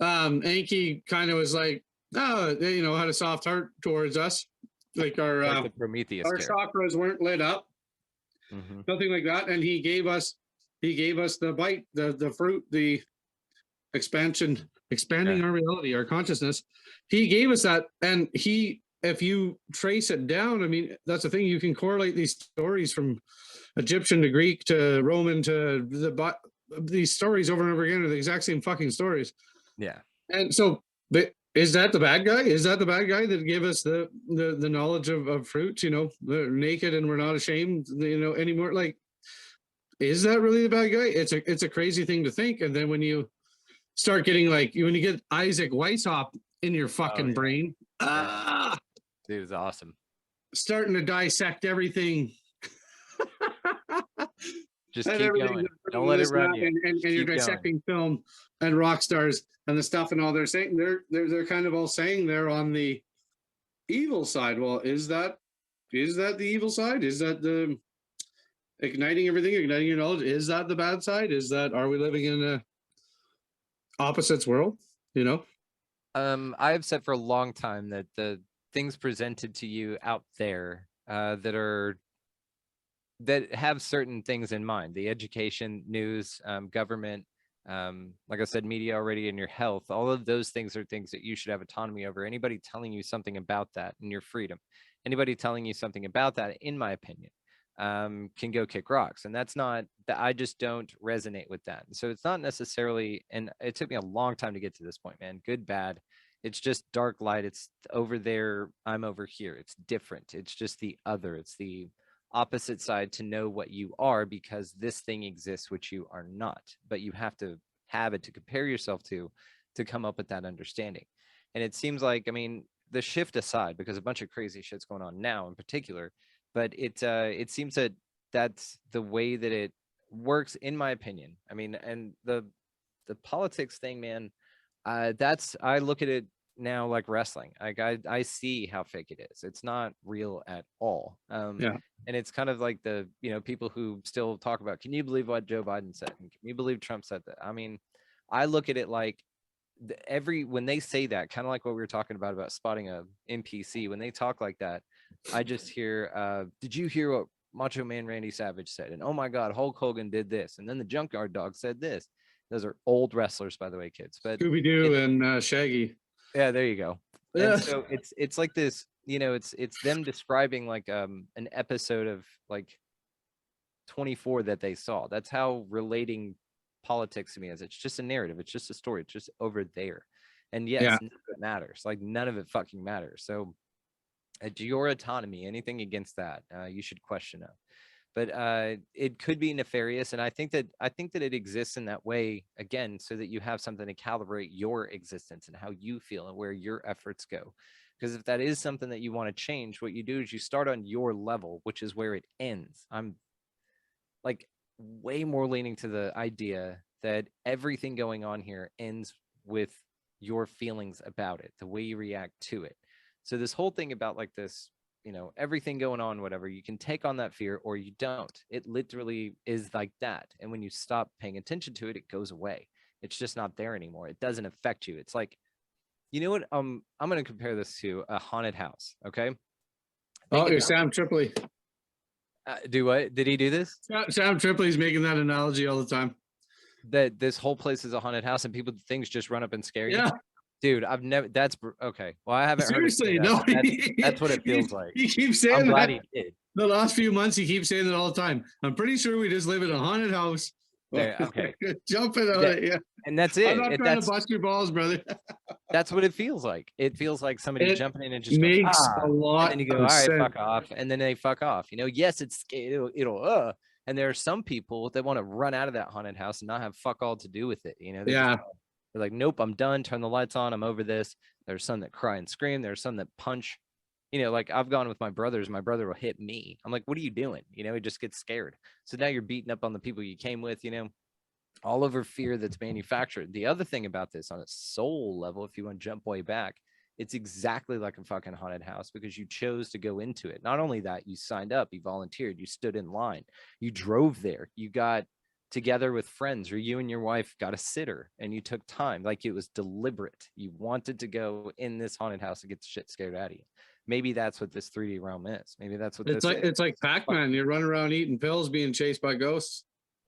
Enki kind of was like, oh, you know, had a soft heart towards us, like our like Prometheus our chakras weren't lit up, nothing like that, and he gave us the bite, the fruit, the expanding our reality, our consciousness. He gave us that, and if you trace it down, I mean, that's the thing. You can correlate these stories from Egyptian to Greek to Roman to these stories over and over again are the exact same fucking stories. Yeah. And so, but is that the bad guy? Is that the bad guy that gave us the knowledge of fruits? You know, we're naked and we're not ashamed, you know, anymore. Like, is that really the bad guy? It's a crazy thing to think. And then when you start getting when you get Isaac Weishaupt in your fucking brain, dude, it's awesome. Starting to dissect everything. Just keep going. Don't let it run you. And you're dissecting film and rock stars and the stuff and all they're saying. They're kind of all saying they're on the evil side. Well, is that the evil side? Is that the igniting everything, igniting your knowledge? Is that the bad side? Are we living in a opposites world? You know? I have said for a long time that the things presented to you out there that have certain things in mind, the education, news, government, like I said, media already, and your health, all of those things are things that you should have autonomy over. Anybody telling you something about that and your freedom, anybody telling you something about that, in my opinion, can go kick rocks. And that's not that, I just don't resonate with that. And so it's not necessarily, and it took me a long time to get to this point, man, good, bad. It's just dark, light. It's over there. I'm over here. It's different. It's just the other. It's the opposite side to know what you are, because this thing exists which you are not, but you have to have it to compare yourself to come up with that understanding. And it seems like, I mean, the shift aside, because a bunch of crazy shit's going on now in particular, but it seems that that's the way that it works, in my opinion. I mean, and the politics thing, man, I look at it now like wrestling. Like I see how fake it is. It's not real at all. And it's kind of like the, you know, people who still talk about, can you believe what Joe Biden said? And can you believe Trump said that? I mean, I look at it like when they say that, kind of like what we were talking about spotting a NPC, when they talk like that, I just hear, did you hear what Macho Man Randy Savage said? And oh my God, Hulk Hogan did this. And then the Junkyard Dog said this. Those are old wrestlers, by the way, kids. But Scooby-Doo and Shaggy. Yeah, there you go. Yeah. And so it's like this, you know, it's them describing like an episode of like 24 that they saw. That's how relating politics to me is. It's just a narrative. It's just a story. It's just over there. And yes, none of it matters. Like none of it fucking matters. So your autonomy, anything against that, you should question it. but it could be nefarious. And I think that it exists in that way, again, so that you have something to calibrate your existence and how you feel and where your efforts go. Because if that is something that you want to change, what you do is you start on your level, which is where it ends. I'm like way more leaning to the idea that everything going on here ends with your feelings about it, the way you react to it. So this whole thing about like this, everything going on, whatever, you can take on that fear or you don't. It literally is like that. And when you stop paying attention to it, it goes away. It's just not there anymore. It doesn't affect you. It's like, you know what? I'm going to compare this to a haunted house. Okay. You're Sam Tripoli. Do what? Did he do this? Sam Tripoli's making that analogy all the time. That this whole place is a haunted house and things just run up and scare you. Yeah. Dude, I've never. That's okay. Well, I haven't Seriously, heard it. no. That's what it feels like. He keeps saying I'm glad that. he did. The last few months, he keeps saying it all the time. I'm pretty sure we just live in a haunted house. There, okay. Jumping on it, yeah. And that's it. I'm not trying to bust your balls, brother. That's what it feels like. It feels like somebody jumping in and just makes a lot. And then you go, all right, fuck off, and then they fuck off. Yes, it'll. And there are some people that want to run out of that haunted house and not have fuck all to do with it. They're like, nope, I'm done. Turn the lights on. I'm over this. There's some that cry and scream. There's some that punch. Like I've gone with my brothers. My brother will hit me. I'm like, what are you doing? He just gets scared. So now you're beating up on the people you came with, all over fear that's manufactured. The other thing about this on a soul level, if you want to jump way back, it's exactly like a fucking haunted house because you chose to go into it. Not only that, you signed up, you volunteered, you stood in line, you drove there, you got together with friends, or you and your wife got a sitter and you took time. Like it was deliberate. You wanted to go in this haunted house and get the shit scared out of you. Maybe that's what this 3D realm is. Maybe that's what it's like Pac-Man. You're running around eating pills, being chased by ghosts.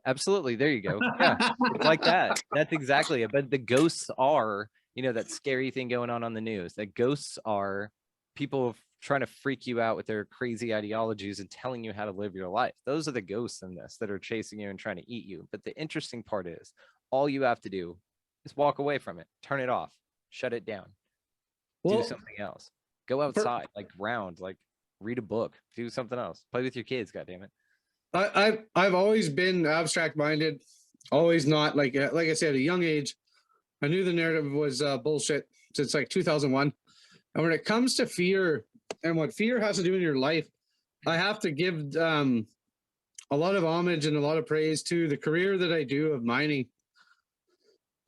Absolutely. There you go. Yeah, it's like that. That's exactly it. But the ghosts are, that scary thing going on the news. That ghosts are people trying to freak you out with their crazy ideologies and telling you how to live your life. Those are the ghosts in this that are chasing you and trying to eat you. But the interesting part is all you have to do is walk away from it, turn it off, shut it down, do something else, go outside, like read a book, do something else, play with your kids. God damn it. I've always been abstract minded, always not like I said, at a young age, I knew the narrative was bullshit since like 2001. And when it comes to fear and what fear has to do in your life, I have to give a lot of homage and a lot of praise to the career that I do of mining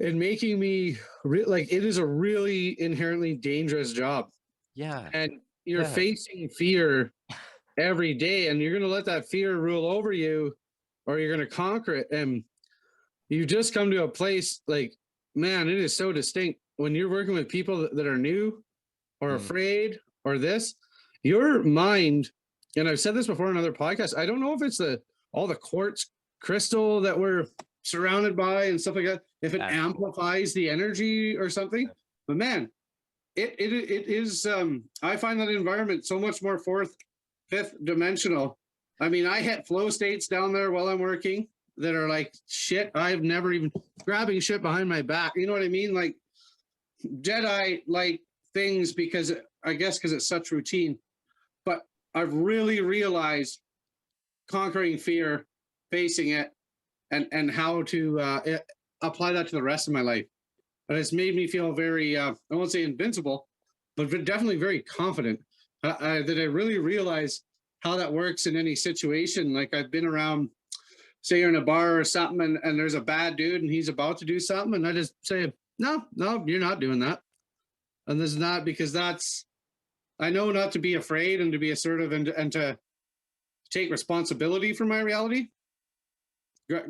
and making me like it is a really inherently dangerous job. Yeah. And you're facing fear every day, and you're going to let that fear rule over you, or you're going to conquer it. And you just come to a place like, man, it is so distinct when you're working with people that are new or afraid or this, your mind, and I've said this before in other podcasts, I don't know if it's all the quartz crystal that we're surrounded by and stuff like that, if it amplifies the energy or something, but man, it is, I find that environment so much more fifth dimensional. I mean, I hit flow states down there while I'm working that are like shit. I've never even grabbing shit behind my back. You know what I mean? Like Jedi like things because it's such routine. But I've really realized conquering fear, facing it, and how to apply that to the rest of my life. And it's made me feel very, I won't say invincible, but definitely very confident. That I really realize how that works in any situation. Like I've been around, say you're in a bar or something and there's a bad dude and he's about to do something. And I just say, no, you're not doing that. And this is not because I know not to be afraid and to be assertive and to take responsibility for my reality,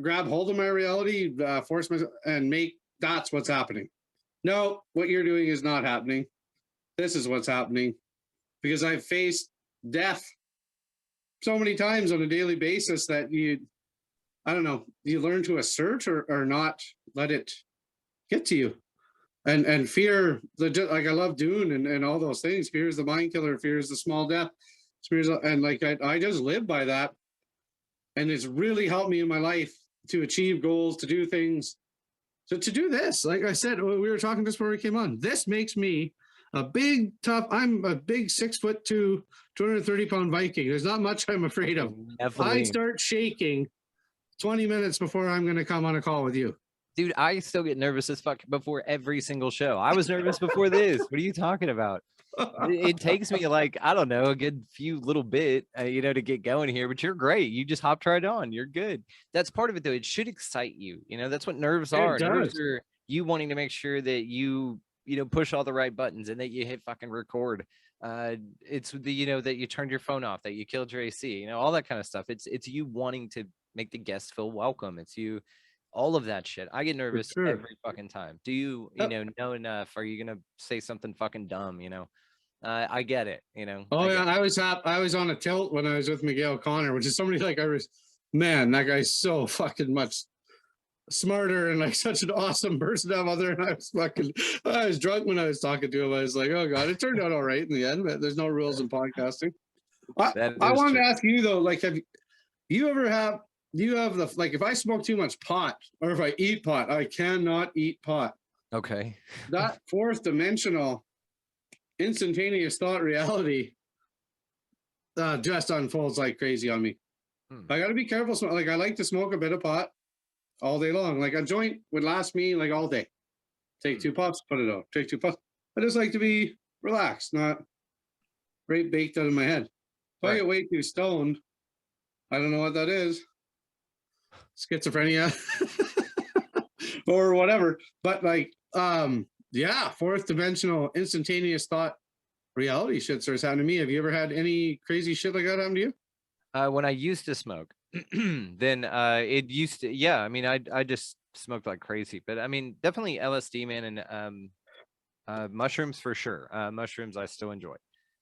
grab hold of my reality, force myself and make that's what's happening. No, what you're doing is not happening. This is what's happening. Because I've faced death so many times on a daily basis that you learn to assert or not let it get to you. And fear, like I love Dune and all those things. Fear is the mind killer. Fear is the small death. And like I just live by that. And it's really helped me in my life to achieve goals, to do things. So to do this, like I said, we were talking just before we came on, this makes me I'm a big 6'2", 230-pound Viking. There's not much I'm afraid of. I start shaking 20 minutes before I'm going to come on a call with you. Dude, I still get nervous as fuck before every single show. I was nervous before this. What are you talking about? It takes me like, I don't know, a good few little bit, to get going here, but you're great. You just hopped right on. You're good. That's part of it, though. It should excite you. That's what nerves are. Nerves are you wanting to make sure that you push all the right buttons and that you hit fucking record. It's that you turned your phone off, that you killed your AC, all that kind of stuff. It's you wanting to make the guests feel welcome. It's you. All of that shit. I get nervous every fucking time. Do you, know enough? Are you going to say something fucking dumb, I get it, Oh, yeah. I was on a tilt when I was with Miguel Connor, which is somebody like man, that guy's so fucking much smarter and like such an awesome person to have other. And I was drunk when I was talking to him. I was like, oh God, it turned out all right in the end, but there's no rules in podcasting. I wanted to ask you though, like, do you have if I smoke too much pot or if I eat pot, I cannot eat pot. Okay. That fourth dimensional instantaneous thought reality just unfolds like crazy on me. I got to be careful. Like I like to smoke a bit of pot all day long. Like a joint would last me like all day. Take 2 puffs, put it out. Take 2 puffs. I just like to be relaxed, not right baked out of my head. If I get way too stoned, I don't know what that is. Schizophrenia or whatever. But like, fourth dimensional instantaneous thought reality shit starts happening to me. Have you ever had any crazy shit like that happen to you? When I used to smoke, then it used to, I mean, I just smoked like crazy, but I mean, definitely LSD, man, and mushrooms for sure. Mushrooms I still enjoy.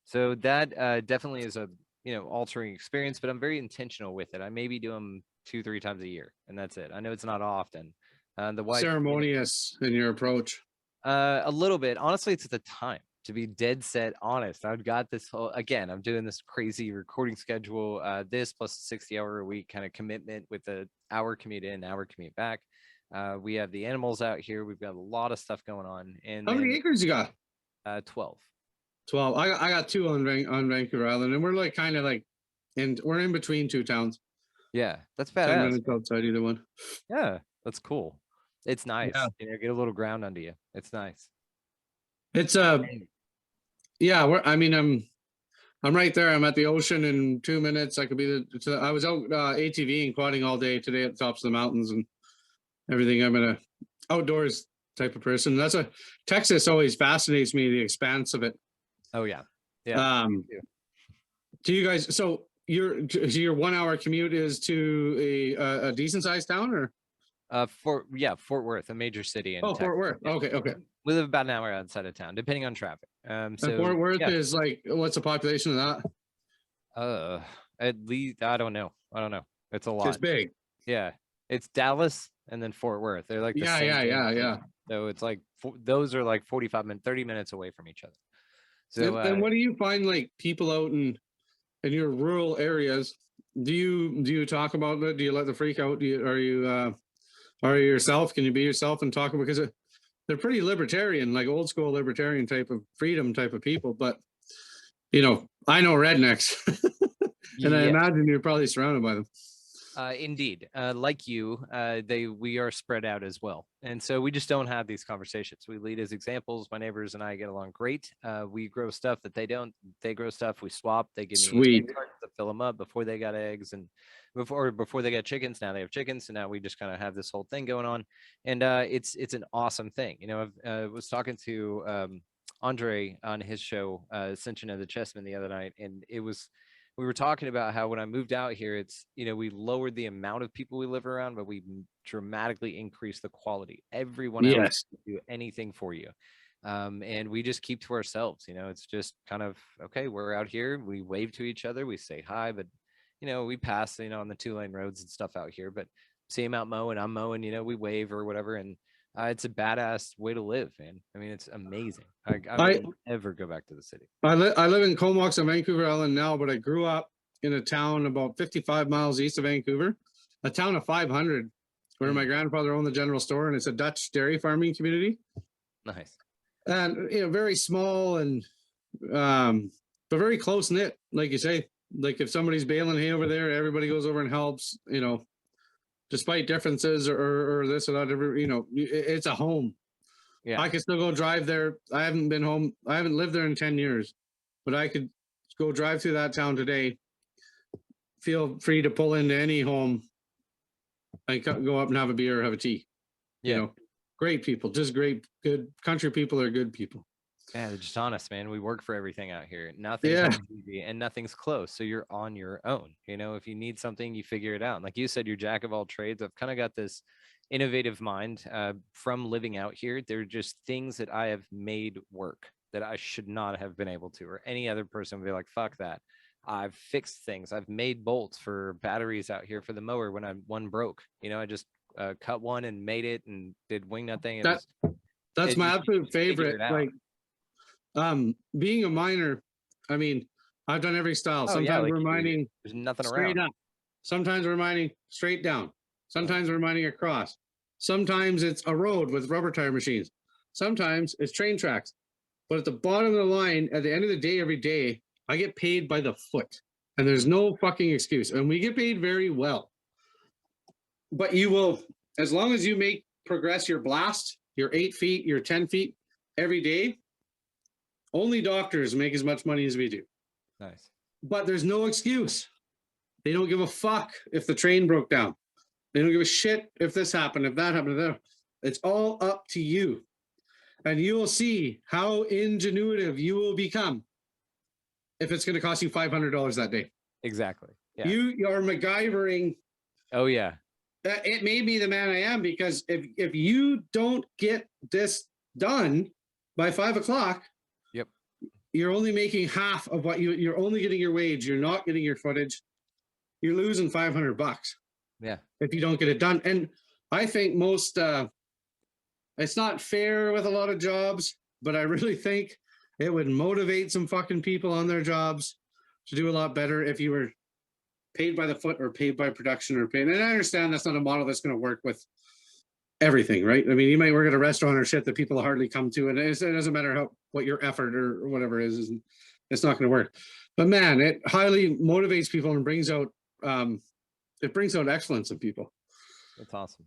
So that definitely is a altering experience, but I'm very intentional with it. I maybe do them 2-3 times a year, and that's it. I know it's not often. The wife, ceremonious in your approach. A little bit. Honestly, it's at the time. To be dead set honest, I've got this whole, again, I'm doing this crazy recording schedule, this plus a 60-hour a week kind of commitment with an hour commute in, hour commute back. We have the animals out here. We've got a lot of stuff going on. And how many acres you got? 12. I got 2 on Vancouver Island, and we're like kind of like we're in between 2 towns. Yeah, that's badass. 10 minutes outside either one. Yeah, that's cool. It's nice. Yeah. Get a little ground under you. It's nice. It's I'm right there. I'm at the ocean in 2 minutes. I could be I was out ATV and quadding all day today at the tops of the mountains and everything. I'm an outdoors type of person. Texas always fascinates me, the expanse of it. Oh yeah. Yeah. Do you guys, so your 1 hour commute is to a decent sized town or? Fort Worth, a major city in Texas. Fort Worth. Yeah. Okay. We live about an hour outside of town, depending on traffic. So Fort Worth is like, what's the population of that? At least I don't know. It's a lot. It's big. Yeah, it's Dallas and then Fort Worth. They're like yeah. So it's like those are like 30 minutes away from each other. So and what do you find like people out in your rural areas? Do you talk about that? Do you let the freak out? Are you yourself? Can you be yourself and talk? Because they're pretty libertarian, like old school libertarian type of freedom type of people. But I know rednecks, and I imagine you're probably surrounded by them. Indeed, like you, we are spread out as well, and so we just don't have these conversations. We lead as examples. My neighbors and I get along great. We grow stuff that they don't. They grow stuff. We swap. They give me egg cartons to fill them up before they got eggs, and before they got chickens. Now they have chickens, so now we just kind of have this whole thing going on, and it's an awesome thing. I was talking to Andre on his show, Ascension of the Chessman, the other night, and we were talking about how when I moved out here, it's, we lowered the amount of people we live around, but we dramatically increased the quality. Everyone else can do anything for you. And we just keep to ourselves, it's just kind of, okay, we're out here, we wave to each other, we say hi, but, we pass, on the 2-lane roads and stuff out here, but see him out mowing, I'm mowing, we wave or whatever. And it's a badass way to live, man. I mean, it's amazing. I wouldn't ever go back to the city. I live in Comox on Vancouver Island now, but I grew up in a town about 55 miles east of Vancouver, a town of 500, where my grandfather owned the general store, and it's a Dutch dairy farming community. Nice. and very small and but very close knit, like you say. Like if somebody's baling hay over there, everybody goes over and helps. Despite differences or this or that. It's a home. Yeah. I could still go drive there. I haven't been home. I haven't lived there in 10 years, but I could go drive through that town today. Feel free to pull into any home and go up and have a beer or have a tea. Yeah. Great people, just great, good country people are good people. Yeah, they're just honest, man. We work for everything out here. Nothing easy and nothing's close. So you're on your own. If you need something, you figure it out. And like you said, you're jack of all trades. I've kind of got this innovative mind from living out here. There are just things that I have made work that I should not have been able to, or any other person would be like, fuck that. I've fixed things. I've made bolts for batteries out here for the mower when one broke. I just cut one and made it and did wing nut thing. That's my absolute favorite. Like, being a miner, I mean, I've done every style. Sometimes we're mining there's nothing straight around. up. Sometimes we're mining straight down. Sometimes we're mining across. Sometimes it's a road with rubber tire machines. Sometimes it's train tracks. But at the bottom of the line, at the end of the day, every day, I get paid by the foot. And there's no fucking excuse. And we get paid very well. But you will, as long as you progress your blast, your 8 feet, your 10 feet every day, only doctors make as much money as we do. Nice. But there's no excuse. They don't give a fuck if the train broke down. They don't give a shit if this happened, if that happened. It's all up to you. And you will see how ingenuitive you will become if it's going to cost you $500 that day. Exactly. Yeah. You are MacGyvering. Oh, yeah. It may be the man I am, because if you don't get this done by 5 o'clock, yep, you're only making half of what you're only getting your wage. You're not getting your footage. You're losing $500. Yeah. If you don't get it done. And I think most, it's not fair with a lot of jobs, but I really think it would motivate some fucking people on their jobs to do a lot better if you were paid by the foot or paid by production or paid. And I understand that's not a model that's going to work with everything, right? I mean, you might work at a restaurant or shit that people hardly come to, and it doesn't matter what your effort or whatever is, it's not going to work. But man, it highly motivates people and brings out excellence in people. That's awesome.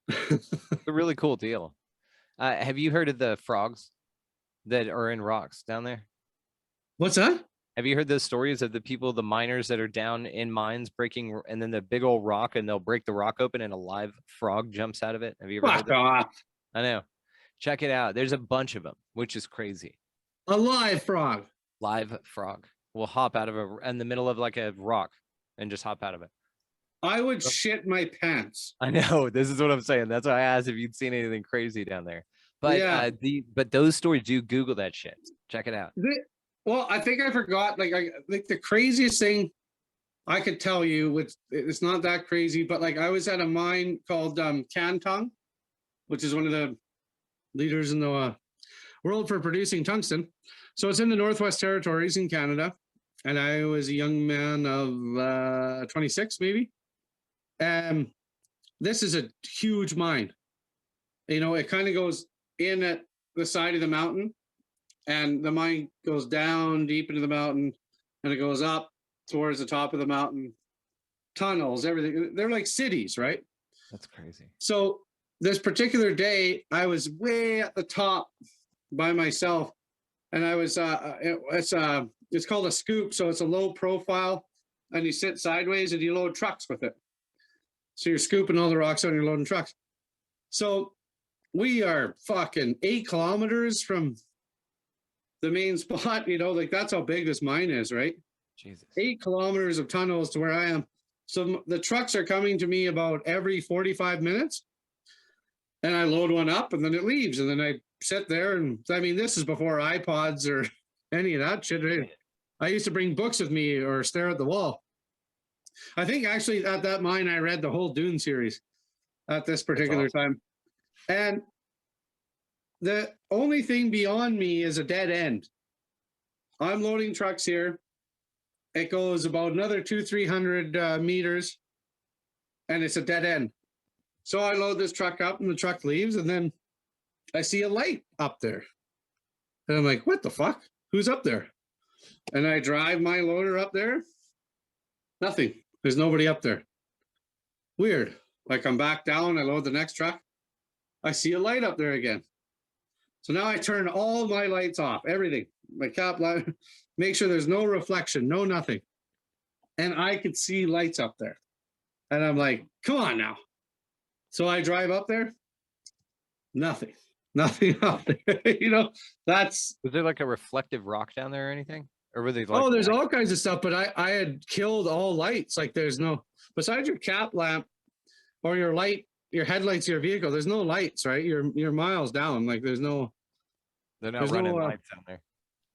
It's a really cool deal. Have you heard of the frogs that are in rocks down there? What's that? Have you heard those stories of the miners that are down in mines breaking, and then the big old rock, and they'll break the rock open and a live frog jumps out of it? Have you ever heard that? I know. Check it out. There's a bunch of them, which is crazy. A live frog. Live frog will hop out of in the middle of like a rock and just hop out of it. I would shit my pants. I know. This is what I'm saying. That's why I asked if you'd seen anything crazy down there. But yeah. But those stories, do Google that shit. Check it out. Well, I think I forgot. Like the craziest thing I could tell you, which it's not that crazy, but like I was at a mine called Cantong, which is one of the leaders in the world for producing tungsten. So it's in the Northwest Territories in Canada, and I was a young man of 26, maybe. This is a huge mine. It kind of goes in at the side of the mountain. And the mine goes down deep into the mountain, and it goes up towards the top of the mountain. Tunnels, everything. They're like cities, right? That's crazy. So this particular day, I was way at the top by myself, and I was. It's called a scoop, so it's a low profile, and you sit sideways and you load trucks with it. So you're scooping all the rocks out and you're loading trucks. So we are fucking 8 kilometers from the main spot, like that's how big this mine is, right? Jesus. 8 kilometers of tunnels to where I am. So the trucks are coming to me about every 45 minutes, and I load one up and then it leaves. And then I sit there, and I mean, this is before iPods or any of that shit. Right? I used to bring books with me or stare at the wall. I think actually at that mine, I read the whole Dune series at this particular time. And the only thing beyond me is a dead end. I'm loading trucks here. It goes about another 200-300 meters, and it's a dead end. So I load this truck up, and the truck leaves, and then I see a light up there. And I'm like, what the fuck? Who's up there? And I drive my loader up there. Nothing. There's nobody up there. Weird. Like I'm back down. I load the next truck. I see a light up there again. So now I turn all my lights off, everything. My cap light, make sure there's no reflection, no nothing. And I could see lights up there. And I'm like, come on now. So I drive up there. Nothing. Nothing up there. You know, that's. Was there like a reflective rock down there or anything? Or were they like, Oh, there's all kinds of stuff, but I had killed all lights. Like there's no, besides your cap lamp or your light, your headlights of your vehicle, there's no lights, right? You're miles down. Like there's no. They're not running lights down there.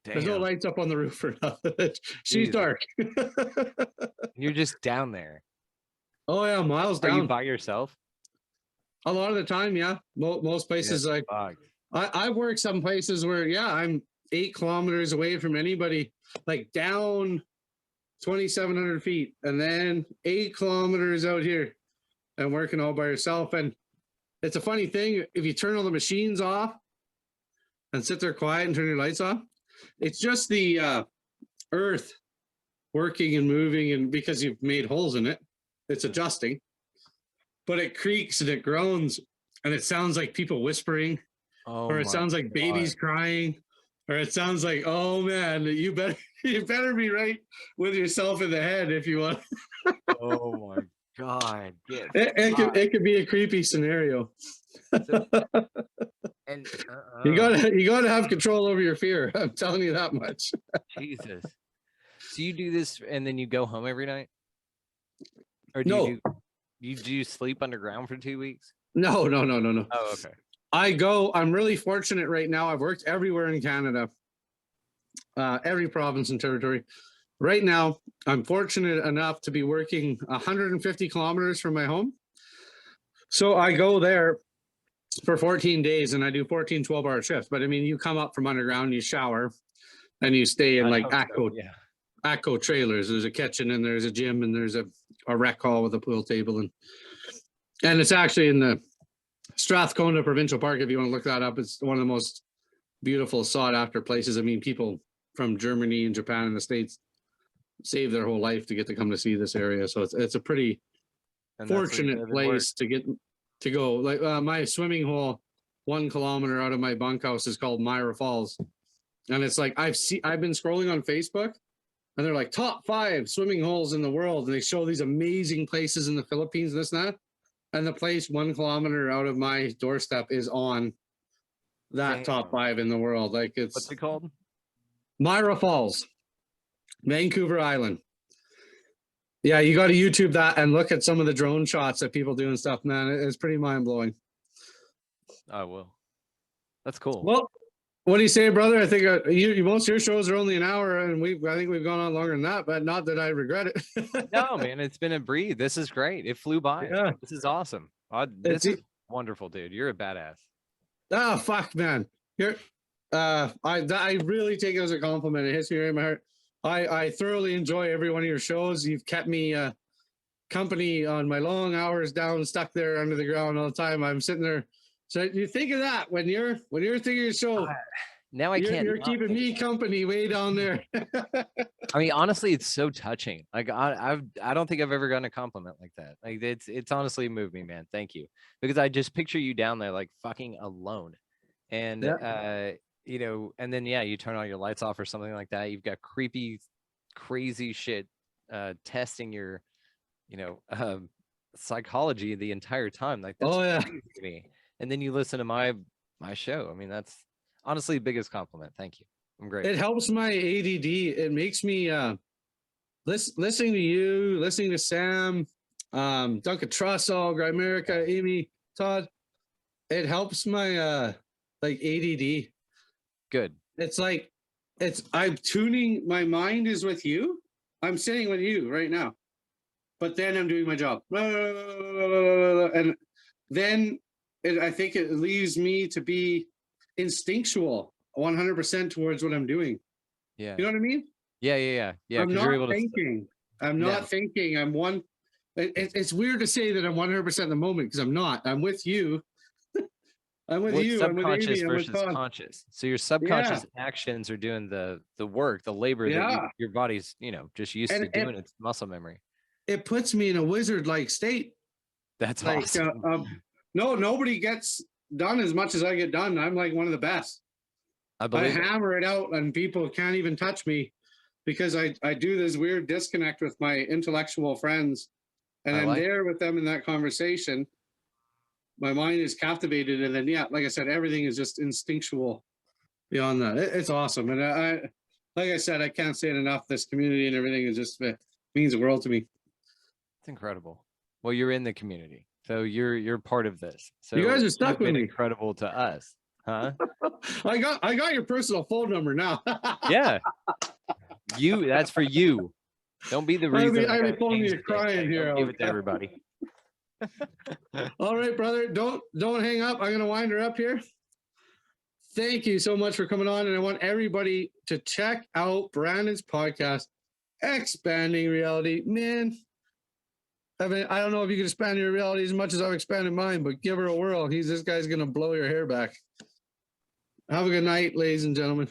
Damn. There's no lights up on the roof or nothing. She's dark. You're just down there. Oh yeah, miles down. Are you by yourself? A lot of the time, yeah. Most places, like I work some places where, yeah, I'm 8 kilometers away from anybody, like down 2,700 feet, and then 8 kilometers out here, and working all by yourself. And it's a funny thing, if you turn all the machines off and sit there quiet and turn your lights off, it's just the earth working and moving, and because you've made holes in it, it's adjusting. But it creaks and it groans, and it sounds like people whispering, or it sounds like babies crying, or it sounds like, oh man, you better be right with yourself in the head if you want. Oh my God. It could be a creepy scenario. So, and you gotta have control over your fear. I'm telling you that much. Jesus. So you do this and then you go home every night? Or do no. Do you sleep underground for 2 weeks? No. Oh, okay. I'm really fortunate right now. I've worked everywhere in Canada, every province and territory. Right now, I'm fortunate enough to be working 150 kilometers from my home. So I go there for 14 days and I do 14 12-hour shifts. But I mean, you come up from underground, you shower, and you stay in like ATCO trailers. There's a kitchen and there's a gym and there's a rec hall with a pool table, and it's actually in the Strathcona Provincial Park. If you want to look that up, it's one of the most beautiful sought after places. I mean, people from Germany and Japan and the States save their whole life to get to come to see this area. So it's a pretty fortunate place to get to go. Like my swimming hole 1 kilometer out of my bunkhouse is called Myra Falls, and it's like I've been scrolling on Facebook, and they're like top 5 swimming holes in the world, and they show these amazing places in the Philippines, this and that. And the place 1 kilometer out of my doorstep is on that top 5 in the world. Like what's it called? Myra Falls, Vancouver Island. Yeah, you got to YouTube that and look at some of the drone shots that people do and stuff, man. It's pretty mind blowing. I will. That's cool. Well, what do you say, brother? I think most of your shows are only an hour, and I think we've gone on longer than that, but not that I regret it. No, man, it's been a breathe. This is great. It flew by. Yeah. This is awesome. This is wonderful, dude. You're a badass. Oh, fuck, man. I really take it as a compliment. It hits me right in my heart. I thoroughly enjoy every one of your shows. You've kept me company on my long hours down, stuck there under the ground all the time. I'm sitting there. So you think of that when you're thinking of your show. Now you're keeping me company way down there. I mean, honestly, it's so touching. Like I don't think I've ever gotten a compliment like that. Like it's honestly moved me, man. Thank you, because I just picture you down there like fucking alone, and you know, and then you turn all your lights off or something like that. You've got creepy, crazy shit testing your, psychology the entire time. Like that's crazy to me. And then you listen to my show. I mean, that's honestly the biggest compliment. Thank you. I'm great. It helps my ADD. It makes me listening to you, listening to Sam, Duncan Trussell, Grimerica, Amy, Todd. It helps my like ADD. Good. It's like I'm tuning. My mind is with you. I'm sitting with you right now, but then I'm doing my job, and then. I think it leaves me to be instinctual 100% towards what I'm doing. Yeah. You know what I mean? Yeah. I'm not thinking. I'm not thinking. I'm one. It's weird to say that I'm 100% in the moment because I'm not. I'm with you. I'm with What's you. I'm with subconscious Amy. I'm with versus Todd. conscious? So your Yeah. subconscious actions are doing the work, the labor that Yeah. your body's, just used And to doing. It's muscle memory. it puts me in a wizard-like state. That's Like, awesome. no, nobody gets done as much as I get done. I'm like one of the best. I I believe it. hammer it out and people can't even touch me because I do this weird disconnect with my intellectual friends and I I'm like it. there with them in that conversation. My mind is captivated. And then, yeah, like I said, everything is just instinctual beyond that. It's awesome. And like I said, I can't say it enough. This community and everything is just, it means the world to me. It's incredible. Well, you're in the community, so you're part of this. So You guys are stuck you've with been me. incredible to us, huh? I got your personal phone number now. Yeah. That's for you. Don't be the reason I I'd be got pulling changed you the damn crying thing. here. Don't give it to everybody. All right, brother. Don't hang up. I'm gonna wind her up here. Thank you so much for coming on, and I want everybody to check out Brandon's podcast, Expanding Reality. Man, I mean, I don't know if you can expand your reality as much as I've expanded mine, but give her a whirl. This guy's gonna blow your hair back. Have a good night, ladies and gentlemen.